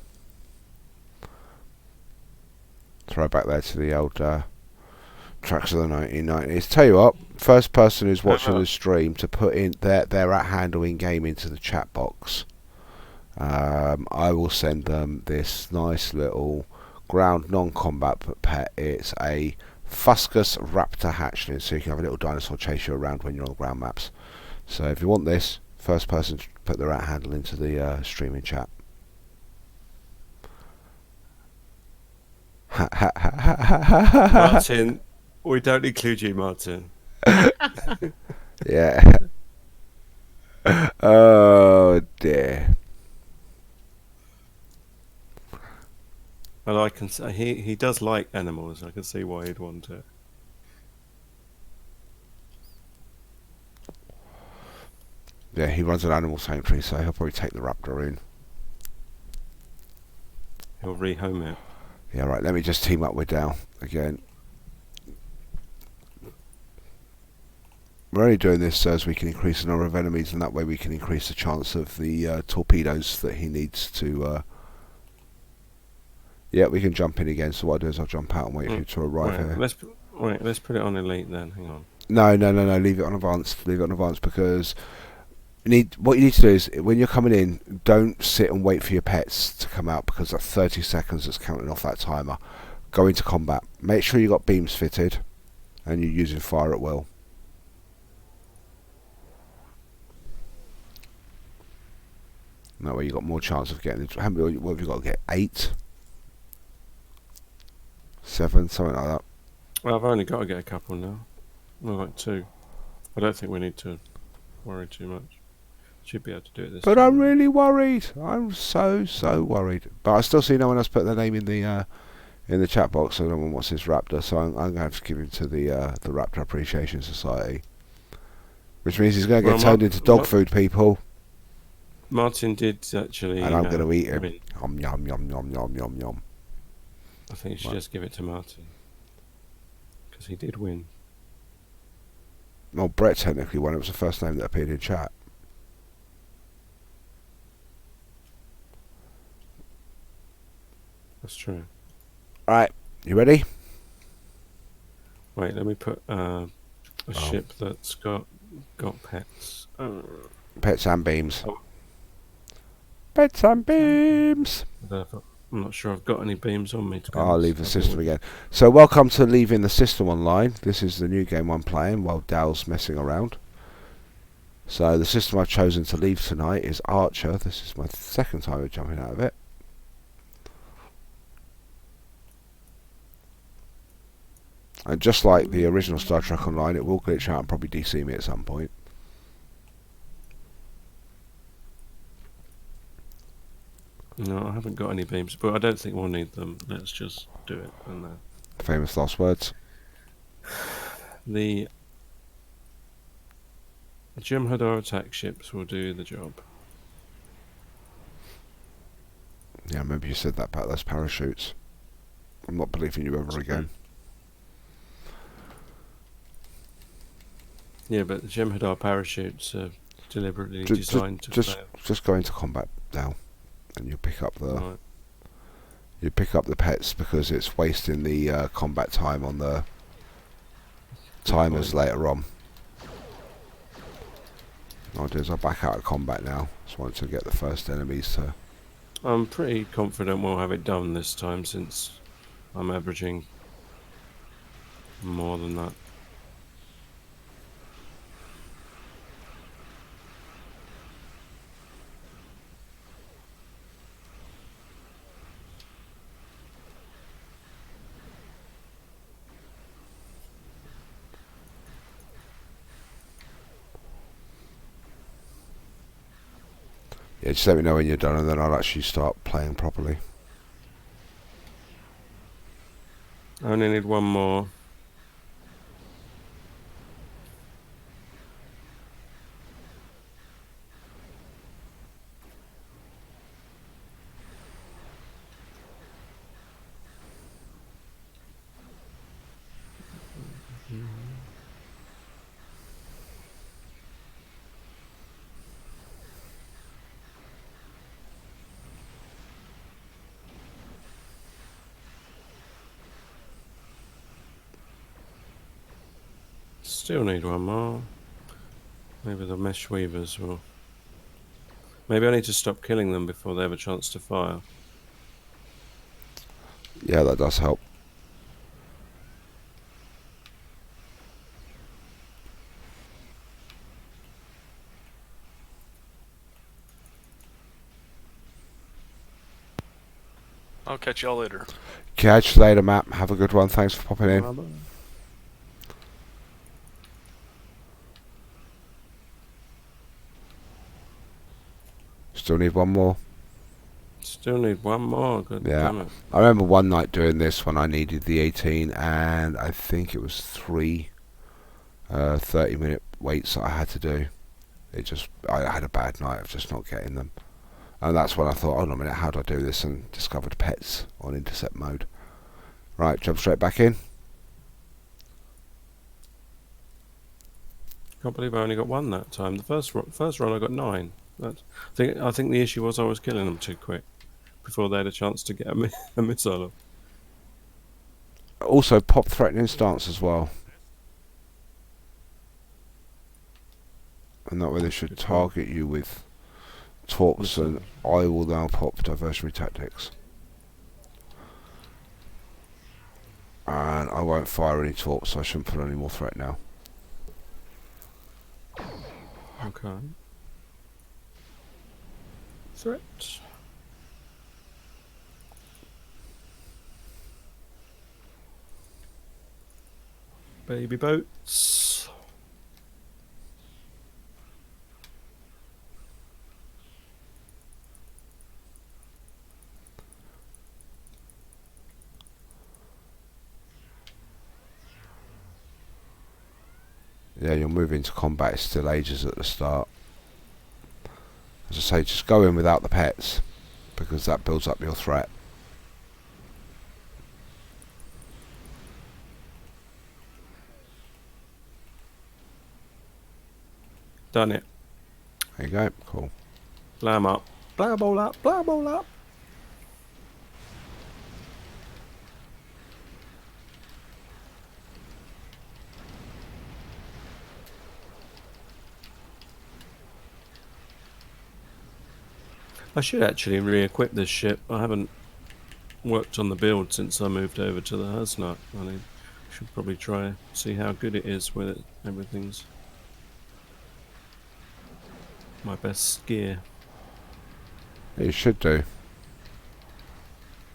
Throw back there to the old tracks of the 1990s. Tell you what, first person who's watching the stream to put in their at handle in game into the chat box. I will send them this nice little ground non-combat pet. It's a Fuscus Raptor hatchling, so you can have a little dinosaur chase you around when you're on ground maps. So if you want this, first person to put their at handle into the streaming chat. Martin, we don't include you, Martin. Yeah. Oh dear. Well, I can say he does like animals. I can see why he'd want it. Yeah, he runs an animal sanctuary, so he'll probably take the raptor in. He'll rehome it. Yeah, right, let me just team up with Dal again. We're only doing this so as we can increase the number of enemies, and that way we can increase the chance of the torpedoes that he needs to... Yeah, we can jump in again, so what I'll do is I'll jump out and wait for you to arrive here. Let's put it on elite then, hang on. No, leave it on advanced. Leave it on advanced because... what you need to do is, when you're coming in, don't sit and wait for your pets to come out, because that's 30 seconds that's counting off that timer. Go into combat. Make sure you got beams fitted, and you're using fire at will. That way you got more chance of getting... What have you got to get? 8? 7? Something like that. Well, I've only got to get a couple now. No, like 2. I don't think we need to worry too much. Should be able to do it this time. But I'm really worried. I'm so worried. But I still see no one else put their name in the chat box, so no one wants this raptor. So I'm going to have to give him to the Raptor Appreciation Society, which means he's going to get turned into dog food, people. Martin did actually, and I'm going to eat him. win. Yum yum yum yum yum yum. I think you should just give it to Martin because he did win. Well, Brett technically won. It was the first name that appeared in chat. That's true. Right, you ready? Wait, let me put a ship that's got pets. Pets and beams. Oh. Pets and beams. I'm not sure I've got any beams on me. I'll leave the system again. So welcome to Leaving the System Online. This is the new game I'm playing while Dal's messing around. So the system I've chosen to leave tonight is Archer. This is my second time of jumping out of it. And just like the original Star Trek Online, it will glitch out and probably DC me at some point. No, I haven't got any beams, but I don't think we'll need them. Let's just do it. And Famous last words. the Jem'Hadar attack ships will do the job. Yeah, maybe you said that about those parachutes. I'm not believing you ever again. Yeah, but the Jem'Hadar parachutes are deliberately designed to fail. Just go into combat now, and you pick up the Right. you pick up the pets because it's wasting the combat time on the timers later on. What I'll do is I'll back out of combat now. Just want to get the first enemies to... I'm pretty confident we'll have it done this time since I'm averaging more than that. Yeah, just let me know when you're done and then I'll actually start playing properly. I only need one more. Still need one more. Maybe the mesh weavers will Maybe I need to stop killing them before they have a chance to fire. Yeah, that does help. I'll catch y'all later. Catch you later, Matt. Have a good one. Thanks for popping in. Still need one more. Still need one more. God damn it. I remember one night doing this when I needed the 18, and I think it was 3 30-minute waits that I had to do. I had a bad night of just not getting them. And that's when I thought, hold on a minute, how do I do this? And discovered pets on intercept mode. Right, jump straight back in. Can't believe I only got one that time. The first run I got 9. I think the issue was I was killing them too quick before they had a chance to get a missile off. Also, pop threatening stance as well. And that way they should target you with torps, and I will now pop diversionary tactics. And I won't fire any torps, so I shouldn't put any more threat now. Okay. Threat. Baby boats. Yeah, you'll move into combat. It's still ages at the start. As I say, just go in without the pets, because that builds up your threat. Done it. There you go. Cool. Blam up. Blam all up. Blam all up. I should actually re-equip this ship. I haven't worked on the build since I moved over to the Hasnut. I should probably try see how good it is with it. Everything's my best gear. You should do.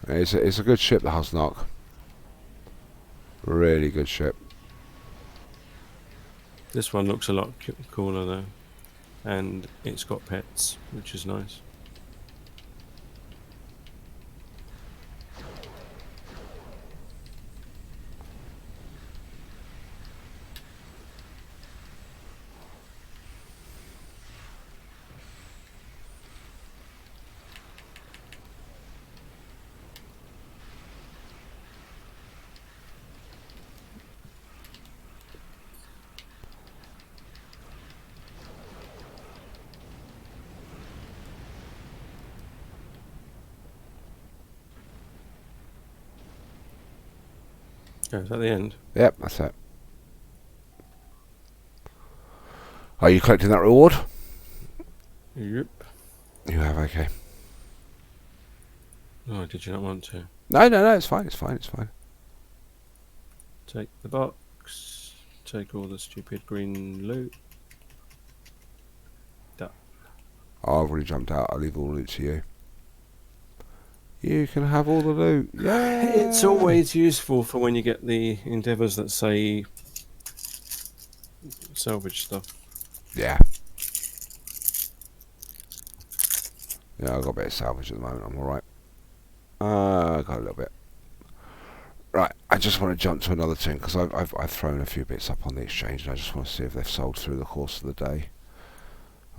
It's a good ship, the Hasnot. Really good ship. This one looks a lot cooler though, and it's got pets, which is nice. Oh, is that the end? Yep, that's it. Are you collecting that reward? Yep. You have, okay. Oh, did you not want to? No, it's fine, it's fine, it's fine. Take the box. Take all the stupid green loot. Done. Oh, I've already jumped out. I'll leave all the loot to you. You can have all the loot. Yeah. It's always useful for when you get the endeavours that say salvage stuff. Yeah. Yeah, I've got a bit of salvage at the moment. I'm alright. I got a little bit. Right, I just want to jump to another thing because I've thrown a few bits up on the exchange and I just want to see if they've sold through the course of the day.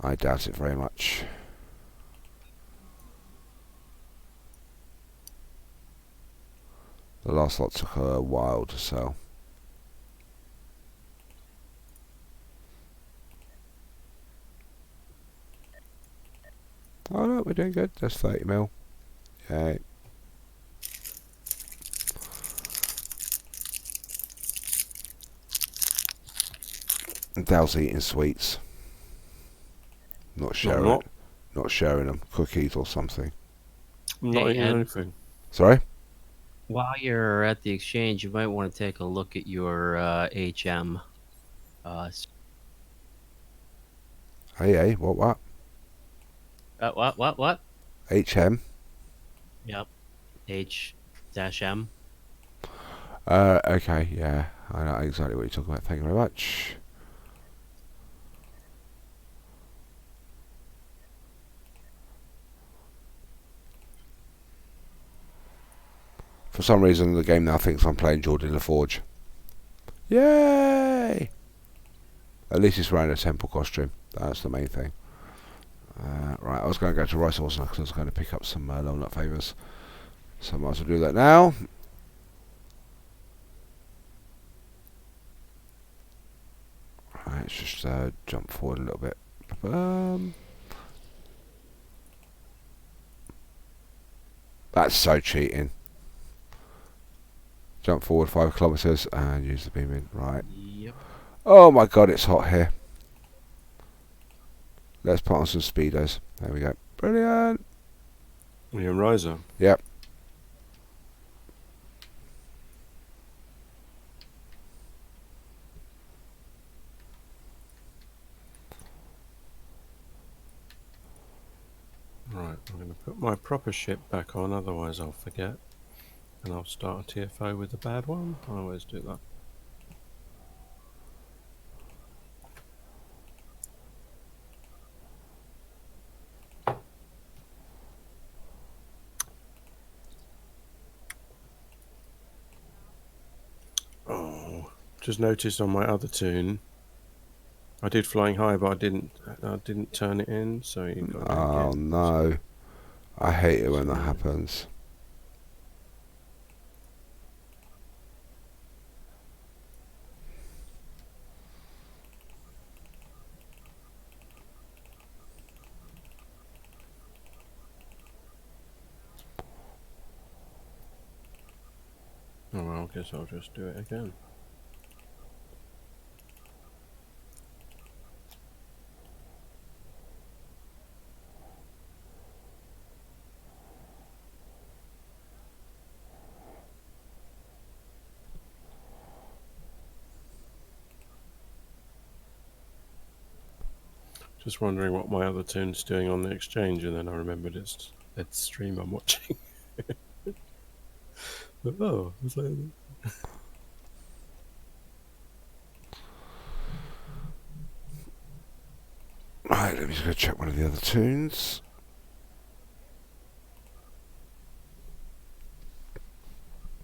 I doubt it very much. The last lot took a while to sell. Oh no, we're doing good. That's 30 mil. Yay. And Dale's eating sweets. Not sharing. not sharing them, cookies or something. I'm not Hey, eating Ed. anything. Sorry? While you're at the exchange, you might want to take a look at your HM. Hey, what? What? HM? Yep. H-M. Okay, yeah. I know exactly what you're talking about. Thank you very much. For some reason, the game now thinks I'm playing Jordan LaForge. Yay! At least it's wearing a temple costume. That's the main thing. Right, I was going to go to Rice, wasn't I? Because I was going to pick up some low nut favours. So I might as well do that now. Right, let's just jump forward a little bit. That's so cheating. Jump forward 5 kilometres and use the beam in. Right. Yep. Oh my god, it's hot here. Let's put on some speedos. There we go. Brilliant. You're in Riser. Yep. Right, I'm going to put my proper ship back on, otherwise I'll forget. And I'll start a TFO with the bad one. I always do that. Oh, just noticed on my other tune, I did flying high, but I didn't turn it in, so you got to do it Oh again. no. I hate it when that So- happens. Oh well, I guess I'll just do it again. Just wondering what my other tune's doing on the exchange, and then I remembered it's the stream I'm watching. But, oh, it's like, Right, let me just go check one of the other tunes.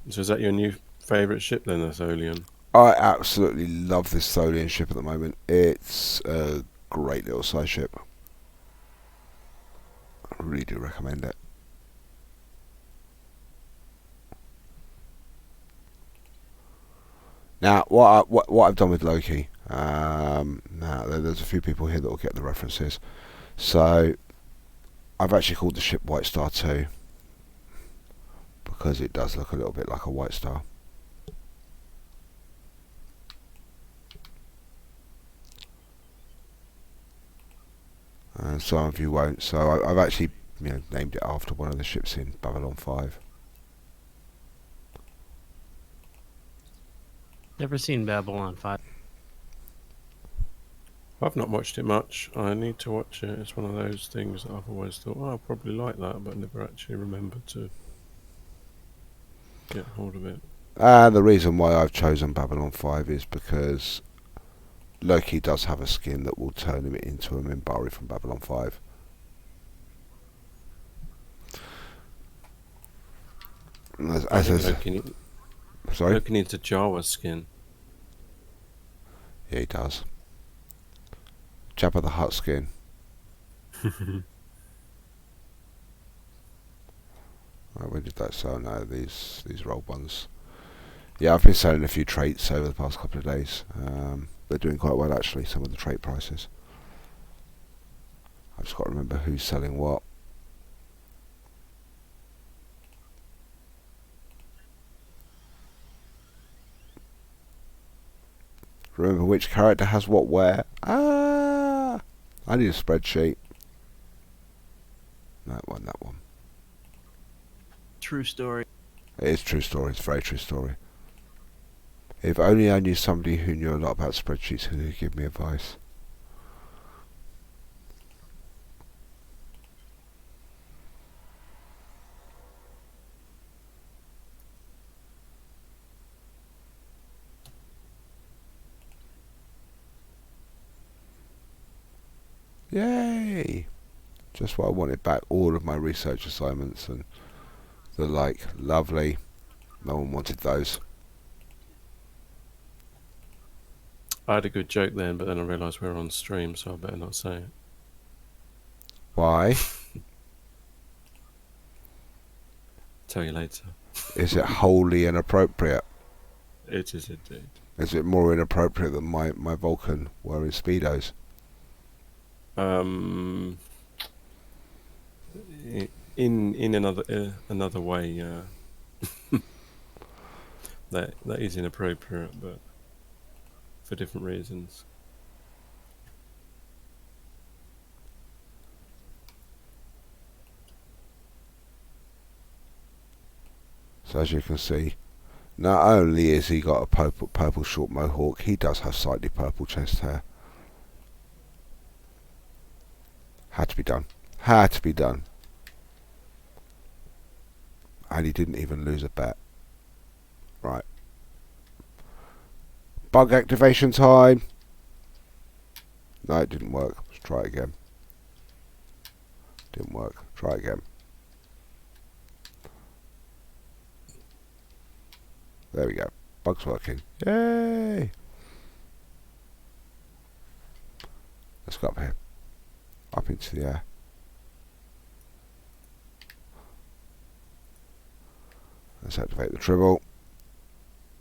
so is that your new favourite ship then, the Tholian? I absolutely love this Tholian ship at the moment. It's a great little size ship. I really do recommend it. Now, what I've done with Loki. Now there's a few people here that will get the references. So I've actually called the ship White Star 2 because it does look a little bit like a White Star. And some of you won't. So I've actually named it after one of the ships in Babylon 5. Never seen Babylon 5. I've not watched it much. I need to watch it. It's one of those things that I've always thought, oh, I'll probably like that, but never actually remembered to get hold of it. And the reason why I've chosen Babylon 5 is because Loki does have a skin that will turn him into a Minbari from Babylon 5. I think Sorry? Loki needs a Jawa skin. Yeah, he does. Jabba the Hutt skin. Right, where did that sell? No, these rolled ones. Yeah, I've been selling a few traits over the past couple of days. They're doing quite well actually, some of the trait prices. I've just got to remember who's selling what. Remember which character has what where. I need a spreadsheet. That one, that one. True story. It is true story. It's a very true story. If only I knew somebody who knew a lot about spreadsheets who could give me advice. Yay! Just what I wanted back. All of my research assignments and the like. Lovely. No one wanted those. I had a good joke then, but then I realised we were on stream, so I better not say it. Why? Tell you later. Is it wholly inappropriate? It is indeed. Is it more inappropriate than my Vulcan wearing Speedos? In another way, that is inappropriate, but for different reasons. So as you can see, not only has he got a purple short mohawk, he does have slightly purple chest hair. Had to be done. Had to be done. And he didn't even lose a bet. Right. Bug activation time. No, it didn't work. Let's try it again. Didn't work. Try again. There we go. Bug's working. Yay! Let's go up here. Up into the air. Let's activate the tribble.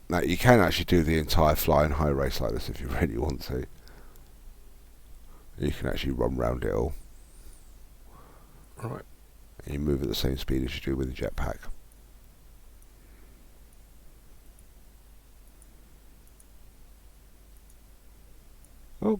Now you can actually do the entire flying high race like this if you really want to. You can actually run round it all. Right. And you move at the same speed as you do with the jetpack. Oh.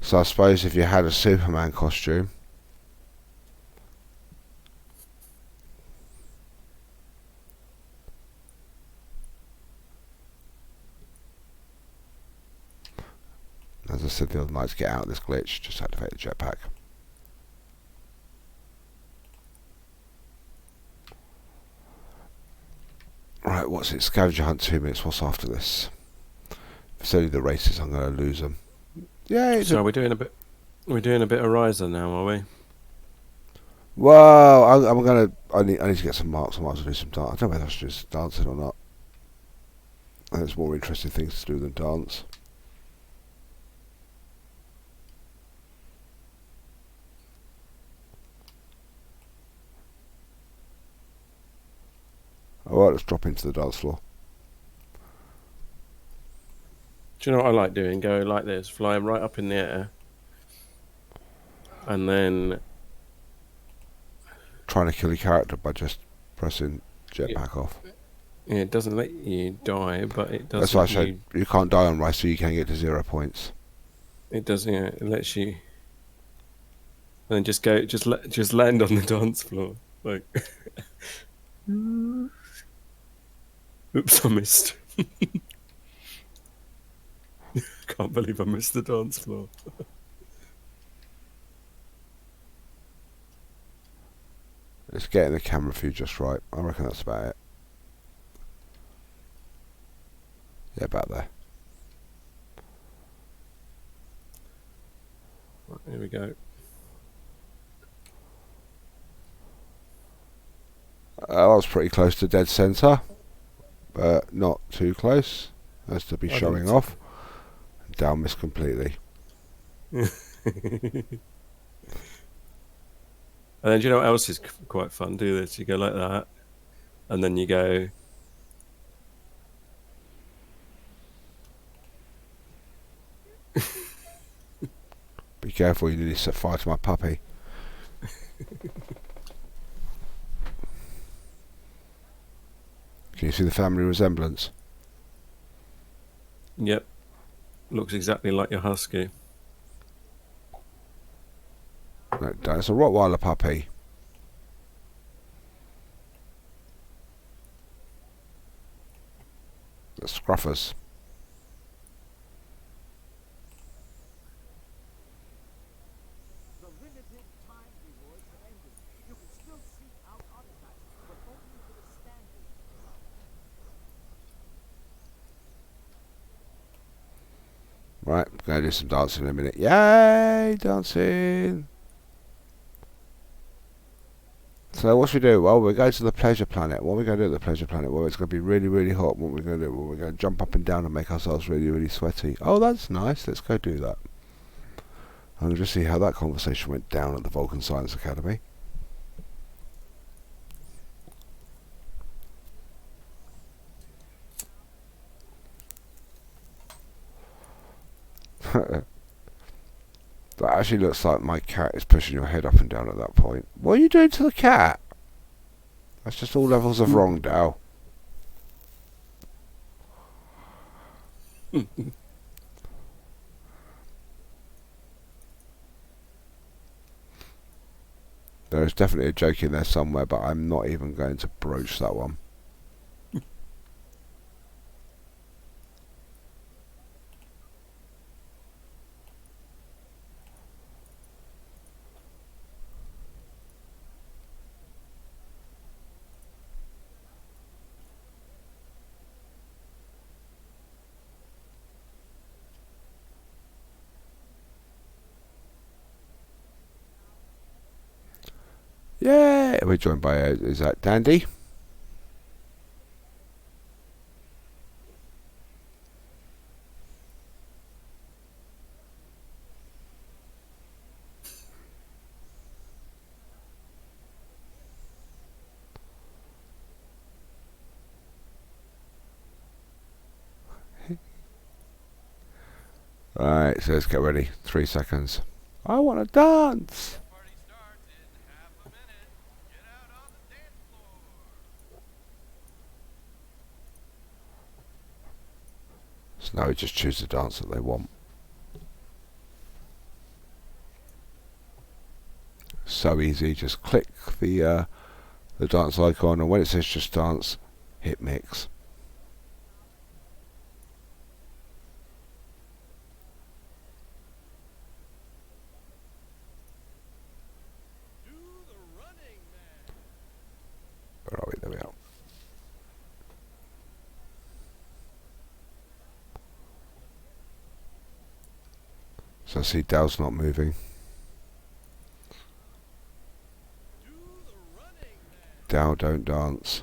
So I suppose if you had a Superman costume, as I said the other night, to get out of this glitch, just activate the jetpack. Right, what's it? Scavenger hunt 2 minutes. What's after this? If it's only the races, I'm going to lose them. Yeah. So we're doing a bit. We're doing a bit of Riser now, are we? Well, I'm going to. I need to get some marks. I might as well do some dance. I don't know whether I should do dancing or not. I think there's more interesting things to do than dance. Alright, let's drop into the dance floor. Do you know what I like doing? Go like this, fly right up in the air, and then Trying to kill your character by just pressing jetpack off. yeah, it doesn't let you die, but it does. That's why I said you can't die on Rice, so you can get to 0 points. It does. Yeah, it lets you. And then just go, just land on the dance floor, like. Oops, I missed. Can't believe I missed the dance floor. It's getting the camera view just right. I reckon that's about it. Yeah, about there. Right, here we go. I was pretty close to dead centre, but not too close as to be showing off. Down missed completely. And then do you know what else is quite fun? Do this. You go like that, and then you go. Be careful, you nearly set fire to my puppy. Can you see the family resemblance? Yep, looks exactly like your husky. No, it's a Rottweiler puppy. The Scruffers. The limited time rewards have ended. You can still seek out artifacts, but only for the standard. Right, going to do some dancing in a minute. Yay, dancing! So what should we do? Well, we're going to the pleasure planet. What are we going to do at the pleasure planet? Well, it's going to be really, really hot. What are we going to do? Well, we're going to jump up and down and make ourselves really, really sweaty. Oh, that's nice. Let's go do that. I'm going to just see how that conversation went down at the Vulcan Science Academy. That actually looks like my cat is pushing your head up and down at that point. What are you doing to the cat? That's just all levels of wrong, Dal. There is definitely a joke in there somewhere, but I'm not even going to broach that one. Yeah, we're joined by, is that Dandy? Right, so let's get ready. 3 seconds. I want to dance! Party starts in half a minute. Get out on the dance floor. So now we just choose the dance that they want. So easy, just click the dance icon, and when it says just dance, hit mix. Do the running man. Where are we? There we are. So I see Dal's not moving. Do the running man. Dal, don't dance.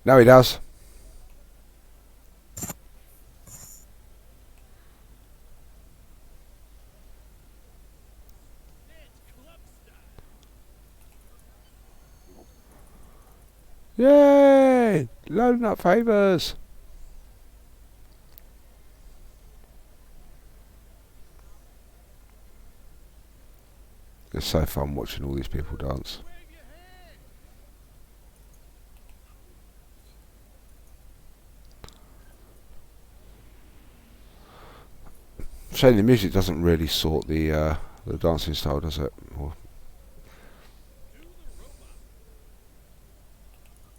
Now he does. Dance club style. Yay! Loading up favours. It's so fun watching all these people dance. Wave your hand. Shame the music doesn't really sort the dancing style, does it? Or Do the robot. Just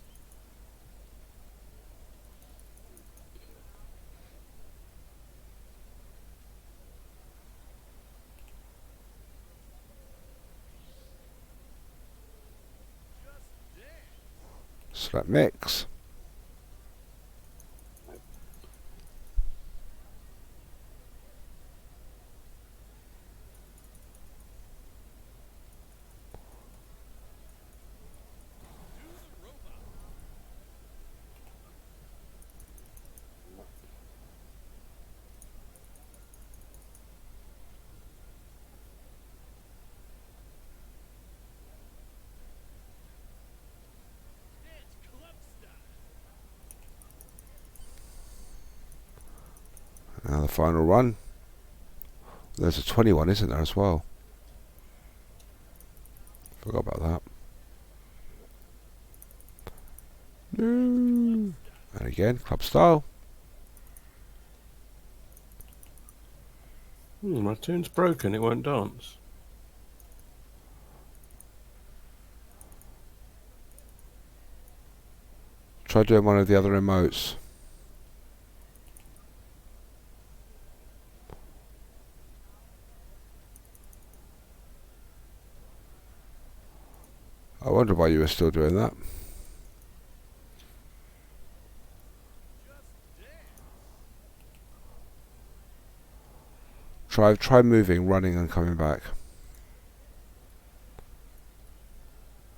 dance. select mix. Do the robot. Now the final run. There's a 21, isn't there, as well? Forgot about that. No. And again, club style. My tune's broken, it won't dance. Try doing one of the other emotes. I wonder why you were still doing that. Try moving, running and coming back.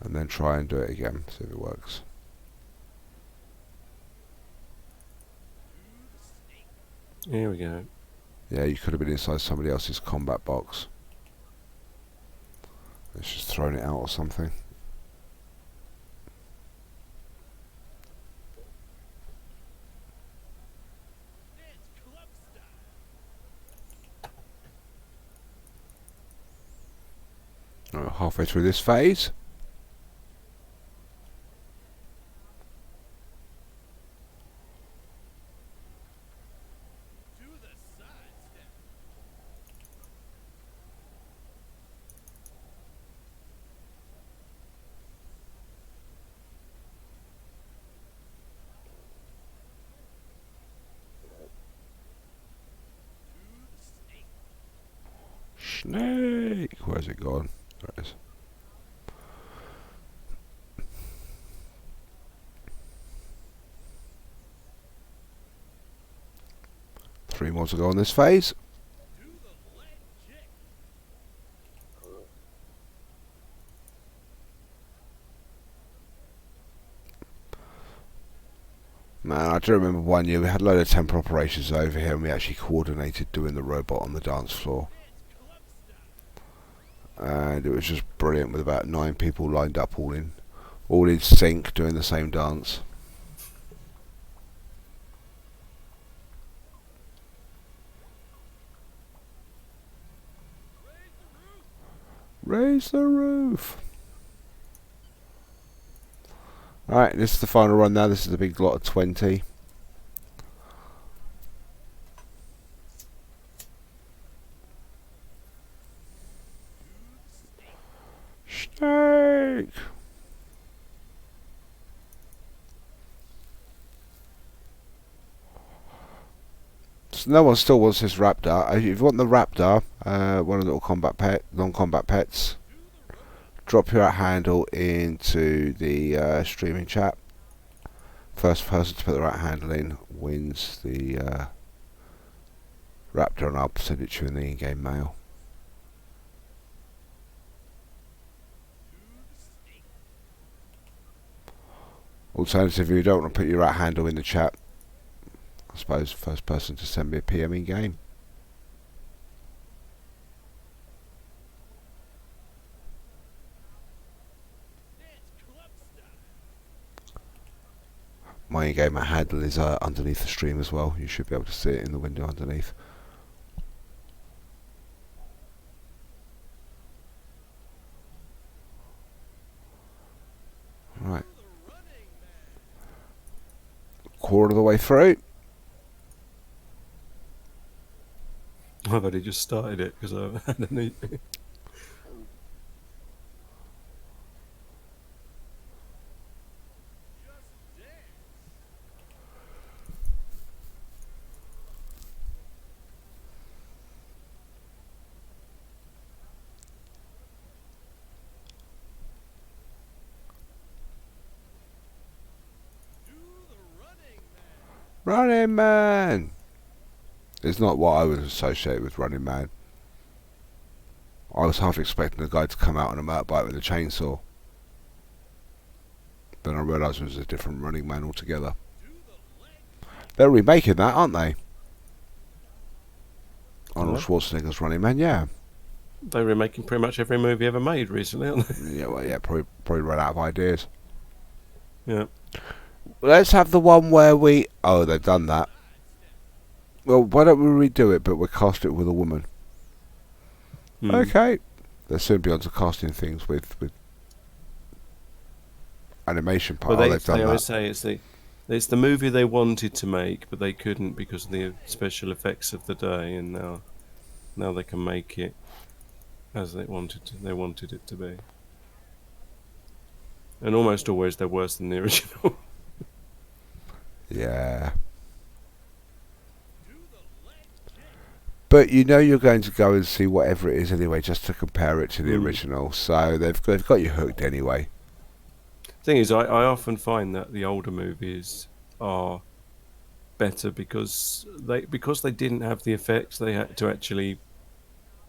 And then try and do it again, see if it works. Here we go. Yeah, you could have been inside somebody else's combat box. It's just thrown it out or something. Halfway through this phase. Snake! Where's it gone? There it is. Three more to go on this phase. Man, I do remember one year we had a load of temporal operations over here and we actually coordinated doing the robot on the dance floor. And it was just brilliant with about 9 people lined up all in sync doing the same dance. Raise the roof. Alright, this is the final run now. This is the big lot of 20. Snake! So no one still wants this raptor. If you want the raptor, one of the little non-combat pets, drop your handle into the streaming chat. First person to put the right handle in wins the raptor, and I'll send it to you in the in-game mail. Alternatively, if you don't want to put your right handle in the chat, I suppose first person to send me a PM in game. My in-game handle is underneath the stream as well. You should be able to see it in the window underneath. Right. Quarter of the way through. I've only just started it because I've had a Running Man! It's not what I would associate with Running Man. I was half expecting the guy to come out on a motorbike with a chainsaw. Then I realised it was a different Running Man altogether. They're remaking that, aren't they? Arnold Schwarzenegger's Running Man, yeah. They're remaking pretty much every movie ever made recently, aren't they? Yeah, well, yeah, probably run out of ideas. Yeah. Let's have the one where we... Oh, they've done that. Well, why don't we redo it, but we'll cast it with a woman? Hmm. Okay. They'll soon be on to casting things with animation part. Well, Oh, they've done they always that. say it's the movie they wanted to make, but they couldn't because of the special effects of the day, and now they can make it as they wanted to. They wanted it to be, and almost always they're worse than the original. Yeah. But you know you're going to go and see whatever it is anyway, just to compare it to the Mm. original. So they've got you hooked anyway. Thing is, I often find that the older movies are better because they didn't have the effects. They had to actually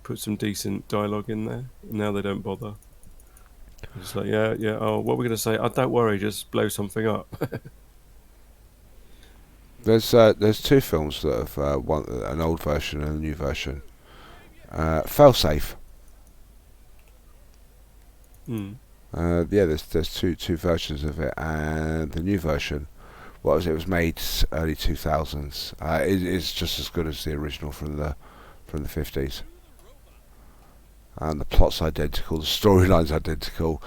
put some decent dialogue in there. Now they don't bother. It's like, yeah, yeah. Oh, what are we gonna say? Oh, don't worry, just blow something up. There's two films that have one an old version and a new version. Failsafe. Hmm. Yeah, there's two versions of it, and the new version, what was it? It was made early 2000s. It's just as good as the original from the 50s. And the plot's identical, the storyline's identical,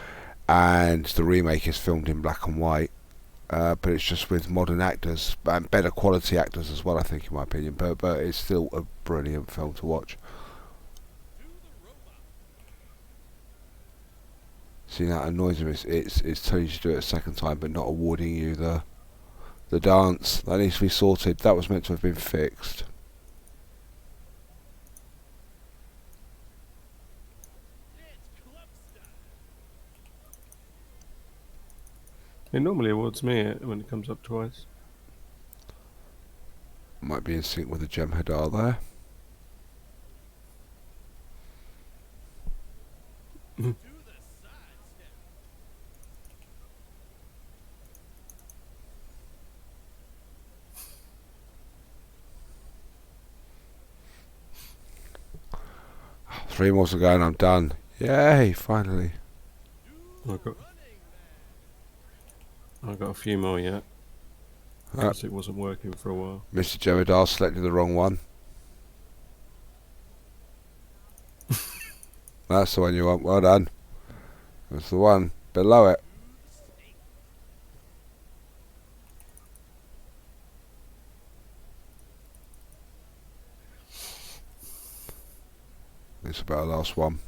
and the remake is filmed in black and white. But it's just with modern actors and better quality actors as well, I think, in my opinion. But it's still a brilliant film to watch. See, that annoys me. It's telling you to do it a second time, but not awarding you the dance. That needs to be sorted. That was meant to have been fixed. It normally awards me it when it comes up twice. Might be in sync with the Jem'Hadar there. Three more to go and I'm done. Yay, finally. I've got a few more yet. Because it wasn't working for a while. Mr. Jem'Hadar selected the wrong one. That's the one you want. Well done. That's the one below it. It's about the last one.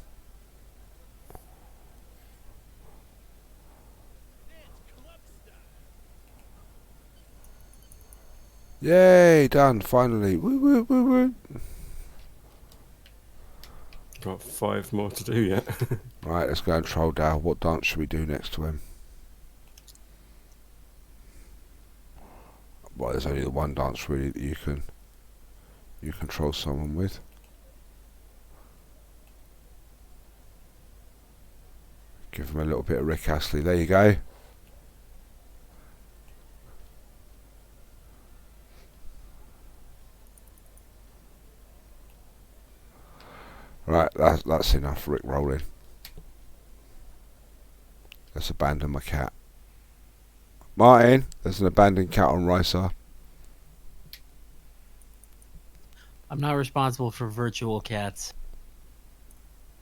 Yay, done, finally. Woo, woo, woo, woo. Got 5 more to do yet. Right, let's go and troll down. What dance should we do next to him? Well, there's only the one dance really that you can troll someone with. Give him a little bit of Rick Astley. There you go. Right, that's enough Rick rolling. Let's abandon my cat. Martin, there's an abandoned cat on Ricer. I'm not responsible for virtual cats.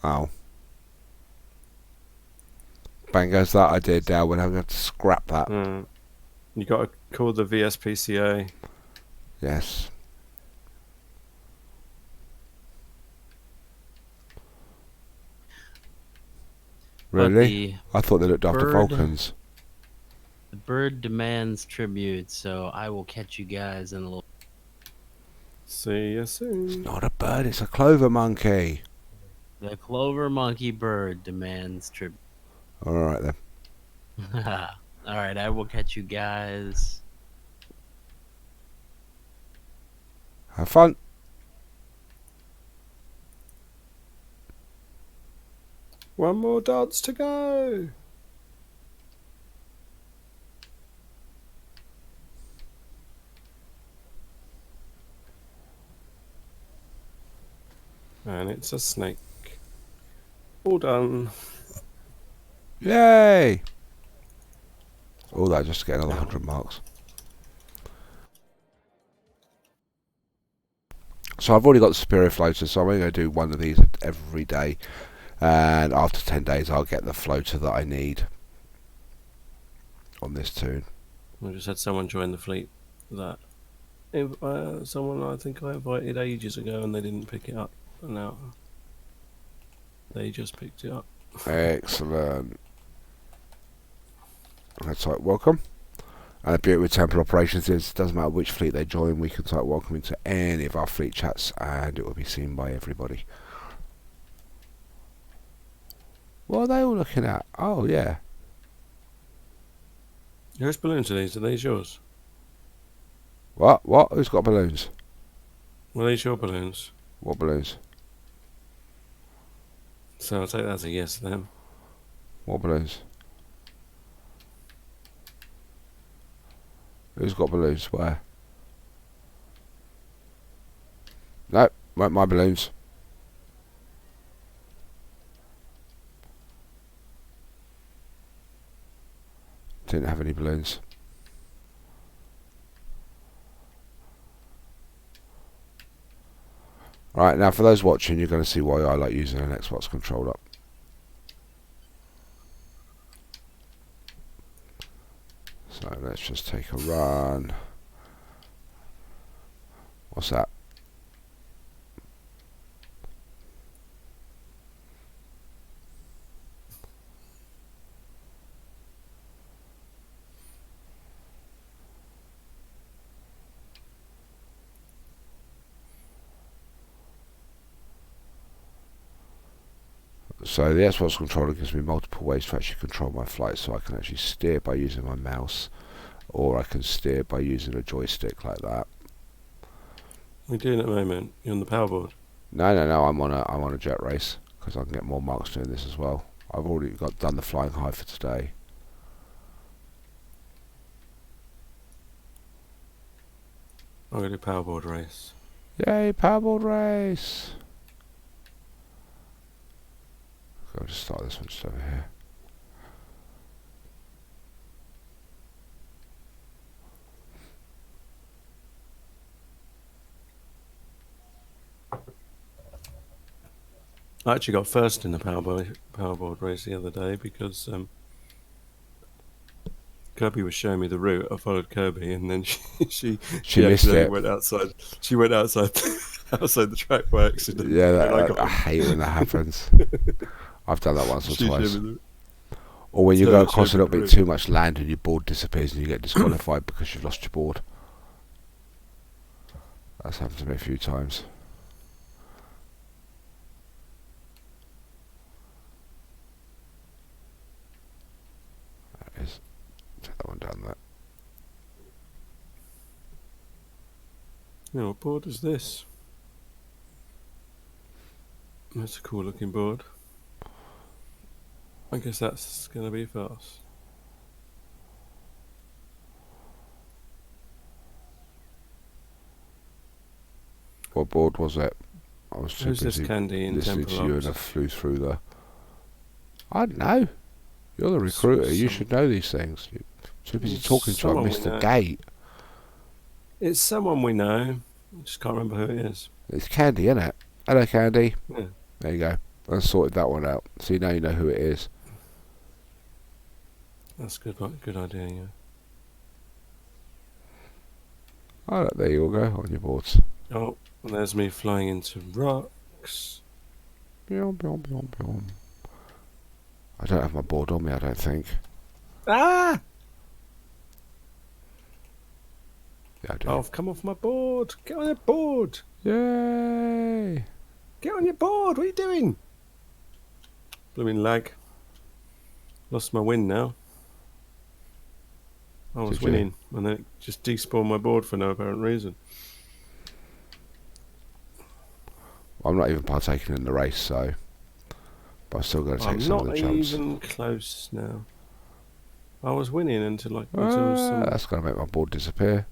Oh. Bang goes that idea down. We're going to have to scrap that. You got to call the VSPCA. Yes. Really? I thought they looked after Vulcans. The bird demands tribute, so I will catch you guys in a little. See you soon. It's not a bird, it's a clover monkey. The clover monkey bird demands tribute. Alright then. Alright, I will catch you guys. Have fun. One more dance to go. And it's a snake. All done. Yay! All that just to get another 100 marks. So I've already got the superior floater, so I'm only going to do one of these every day, and after 10 days I'll get the floater that I need on this tune. I just had someone join the fleet that someone I think I invited ages ago, and they didn't pick it up, and now they just picked it up. Excellent. Let's type welcome. And the beauty with Temporal operations is it doesn't matter which fleet they join, we can type welcome into any of our fleet chats and it will be seen by everybody. What are they all looking at? Oh yeah. Whose balloons are these? Are these yours? What? What? Who's got balloons? Were these your balloons? What balloons? So I'll take that as a yes then. What balloons? Who's got balloons? Where? No, weren't my balloons. Didn't have any balloons. Right, now for those watching, you're going to see why I like using an Xbox controller. So let's just take a run. What's that? So the Xbox controller gives me multiple ways to actually control my flight. So I can actually steer by using my mouse, or I can steer by using a joystick like that. What are you doing at the moment? You're on the power board? No, I'm on a jet race because I can get more marks doing this as well. I've already done the flying high for today. I'm going to do power board race. Yay, powerboard race! I'll just start this one just over here. I actually got first in the power board race the other day because Kirby was showing me the route. I followed Kirby, and then she missed accidentally it. went outside. She went outside outside the track by accident. Yeah, and I hate when that happens. I've done that once or she twice. showed me Or when you So go it across a showed me little the bit too much land and your board disappears and you get disqualified because you've lost your board. That's happened to me a few times. That is. Take that one down there. the what board is this? That's a cool looking board. I guess that's going to be fast. What board was it? I was too Who's this busy Candy in listening to you and I Temporal? flew through the... I don't know. You're the recruiter. You should know these things. You're too busy talking to I Someone we missed the know. gate. It's someone we know. I just can't remember who it is. It's Candy, isn't it? Hello, Candy. Yeah. There you go. I sorted that one out. So now you know who it is. That's good. Good idea. Yeah. Oh, look, there you all go on your boards. Oh, and there's me flying into rocks. Byom, byom, byom, byom. I don't have my board on me, I don't think. Ah! Yeah, I do. Oh, I've come off my board. Get on your board. Yay! Get on your board. What are you doing? Blooming lag. Lost my win now. I was Did you? winning, and then it just despawned my board for no apparent reason. I'm not even partaking in the race, so... But I'm still going to take I'm some of not the jumps. even close now. I was winning until some... That's going to make my board disappear.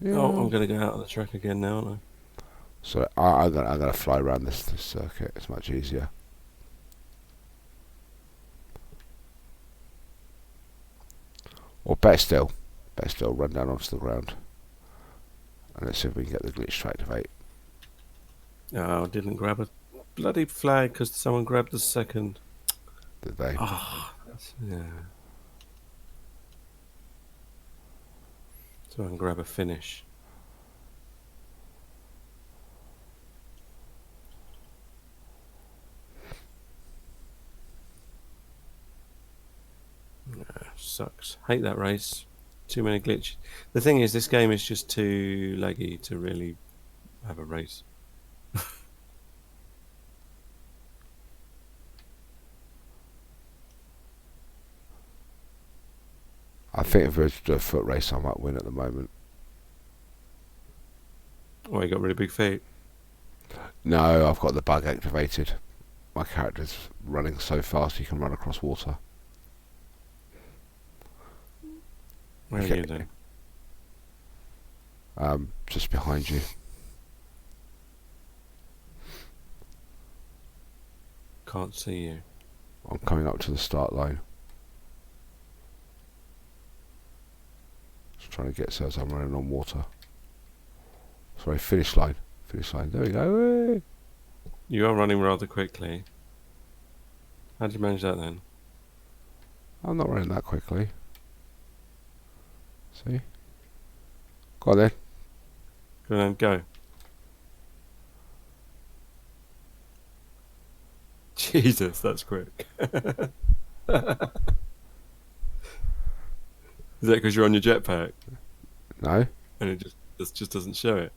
Yeah. Oh, I'm going to go out of the track again now, aren't I? So I'm going to fly around this circuit. It's much easier. Or better still, run down onto the ground. And let's see if we can get the glitch to activate. Oh, I didn't grab a bloody flag because someone grabbed the second. Did they? Oh, yeah. Someone grab a finish. Sucks. Hate that race. Too many glitches. The thing is, this game is just too laggy to really have a race. I think if we were to do a foot race, I might win at the moment. Oh, you got really big feet. No, I've got the bug activated. My character's running so fast he can run across water. Where Okay. are you then? Just behind you. Can't see you. I'm coming up to the start line. Just trying to get so as I'm running on water. Sorry, finish line. Finish line. There we go. Hey. You are running rather quickly. How did you manage that then? I'm not running that quickly. See? Go on then. Go on, go. Jesus, that's quick. Is that because you're on your jetpack No? and it just doesn't show it?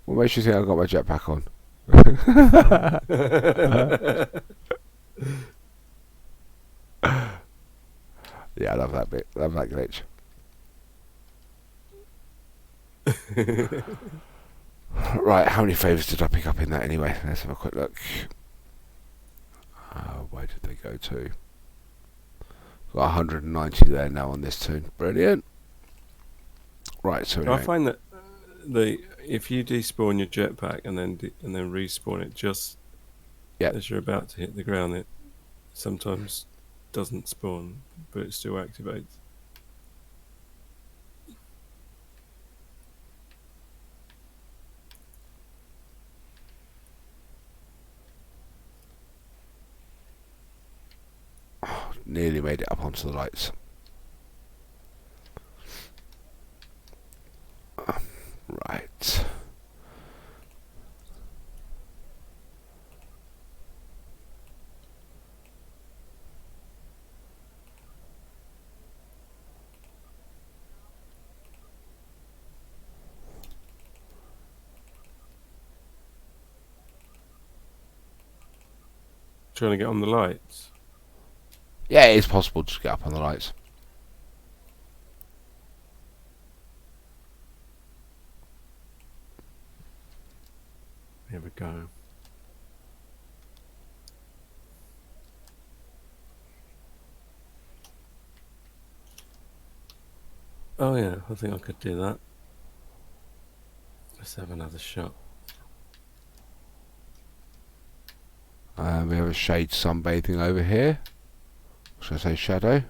What makes you think I've got my jetpack on? Yeah, I love that bit. Love that glitch. Right, how many favours did I pick up in that anyway? Let's have a quick look. Where did they go to? Got 190 there now on this tune. Brilliant. Right, so I anyway, find that if you despawn your jetpack and then respawn it just Yep. as you're about to hit the ground, it sometimes doesn't spawn, but it still activates. nearly made it up onto the lights. Right. Trying to get on the lights. Yeah, it is possible to get up on the lights. Here we go. Oh yeah, I think I could do that. Let's have another shot. We have a shade sunbathing over here. Should I say shadow?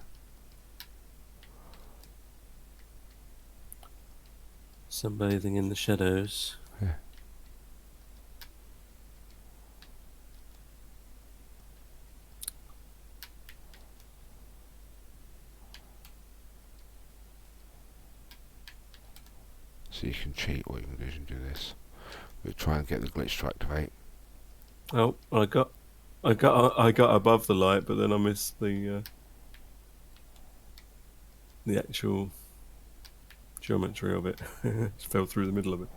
Sunbathing in the shadows. Yeah. So you can cheat. What you can do is you can do this. We try and get the glitch to activate. Oh, I got above the light, but then I missed the actual geometry of it. Just fell through the middle of it.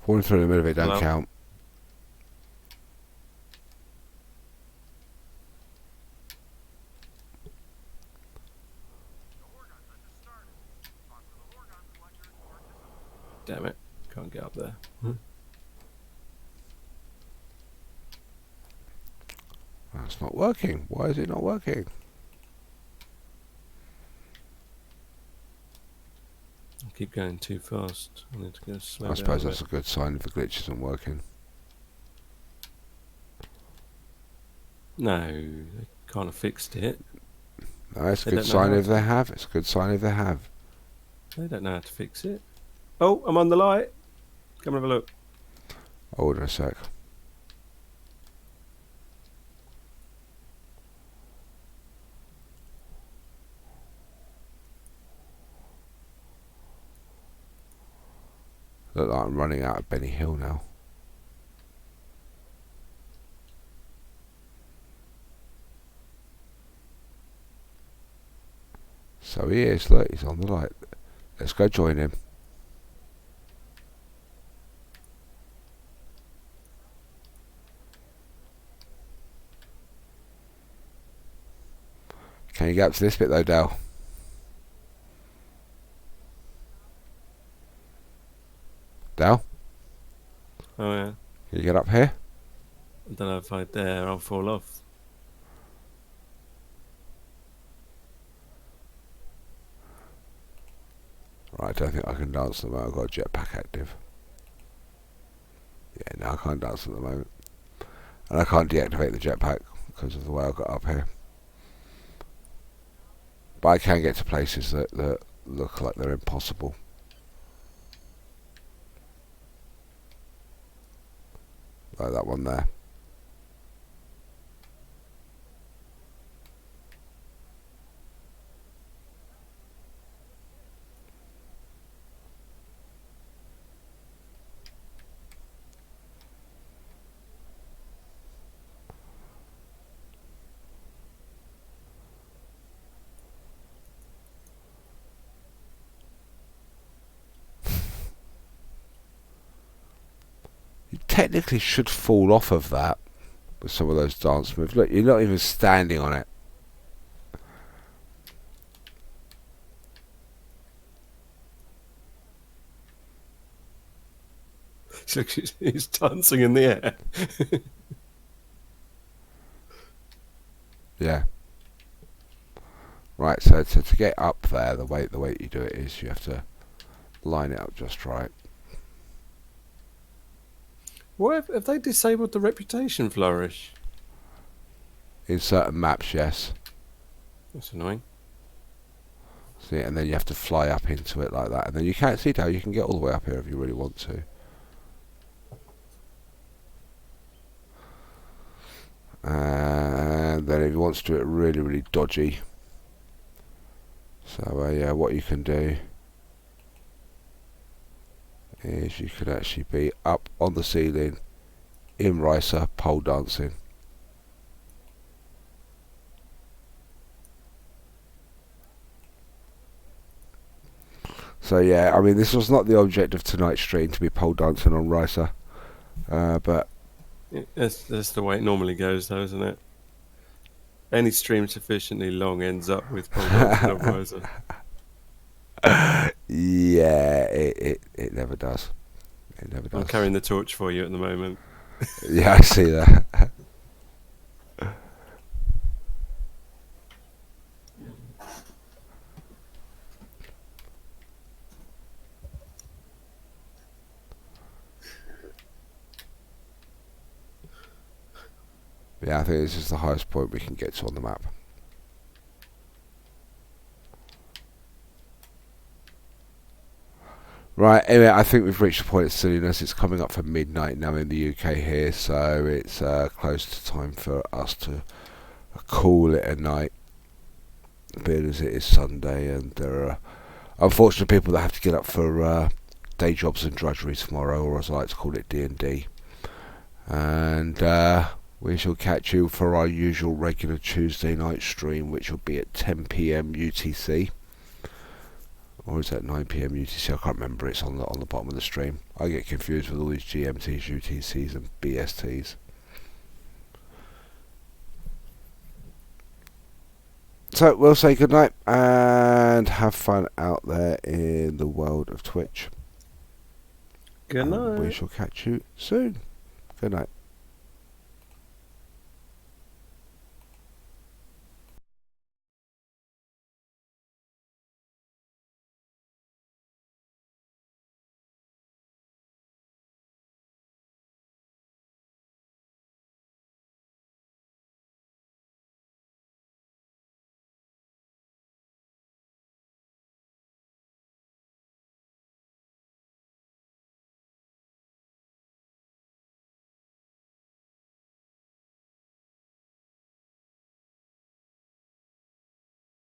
Falling through the middle of it don't Hello? count. Damn it. Can't get up there. That's not working. Why is it not working? I keep going too fast. I need to go slow I down suppose a that's bit. a good sign if the glitch isn't working. No, they kind of fixed it. No, it's a They good don't know sign how if to. they have. It's a good sign if they have. They don't know how to fix it. Oh, I'm on the light. Come and have a look. Hold on a sec. Look like I'm running out of Benny Hill now. So he is, look, he's on the light. Let's go join him. Can you get up to this bit though, Dale? Dale? Oh yeah. Can you get up here? I don't know if I dare. I'll fall off. Right, I don't think I can dance at the moment. I've got a jetpack active. Yeah, no, I can't dance at the moment. And I can't deactivate the jetpack because of the way I got up here. But I can get to places that look like they're impossible. Like that one there. You technically should fall off of that with some of those dance moves. Look, you're not even standing on it. Look, he's dancing in the air. Yeah. Right, so to get up there, the way you do it is you have to line it up just right. What have they disabled the reputation flourish? In certain maps, yes. That's annoying. See, and then you have to fly up into it like that, and then you can't see how you can get all the way up here if you really want to. And then if you want to do it really, really dodgy, so yeah, what you can do is you could actually be up on the ceiling in Ricer pole dancing. So yeah, I mean, this was not the object of tonight's stream to be pole dancing on Ricer, but That's the way it normally goes, though, isn't it? Any stream sufficiently long ends up with pole dancing on Riser. yeah, it never does. It never does. I'm carrying the torch for you at the moment. Yeah, I see that. Yeah, I think this is the highest point we can get to on the map. Right, anyway, I think we've reached the point of silliness. It's coming up for midnight now in the UK here, so it's close to time for us to call it a night, being as it is Sunday, and there are unfortunate people that have to get up for day jobs and drudgery tomorrow, or as I like to call it, D&D. And we shall catch you for our usual regular Tuesday night stream, which will be at 10 PM UTC. Or is that 9 PM UTC? I can't remember. It's on the bottom of the stream. I get confused with all these GMTs, UTCs, and BSTs. So we'll say goodnight and have fun out there in the world of Twitch. Good night. We shall catch you soon. Good night.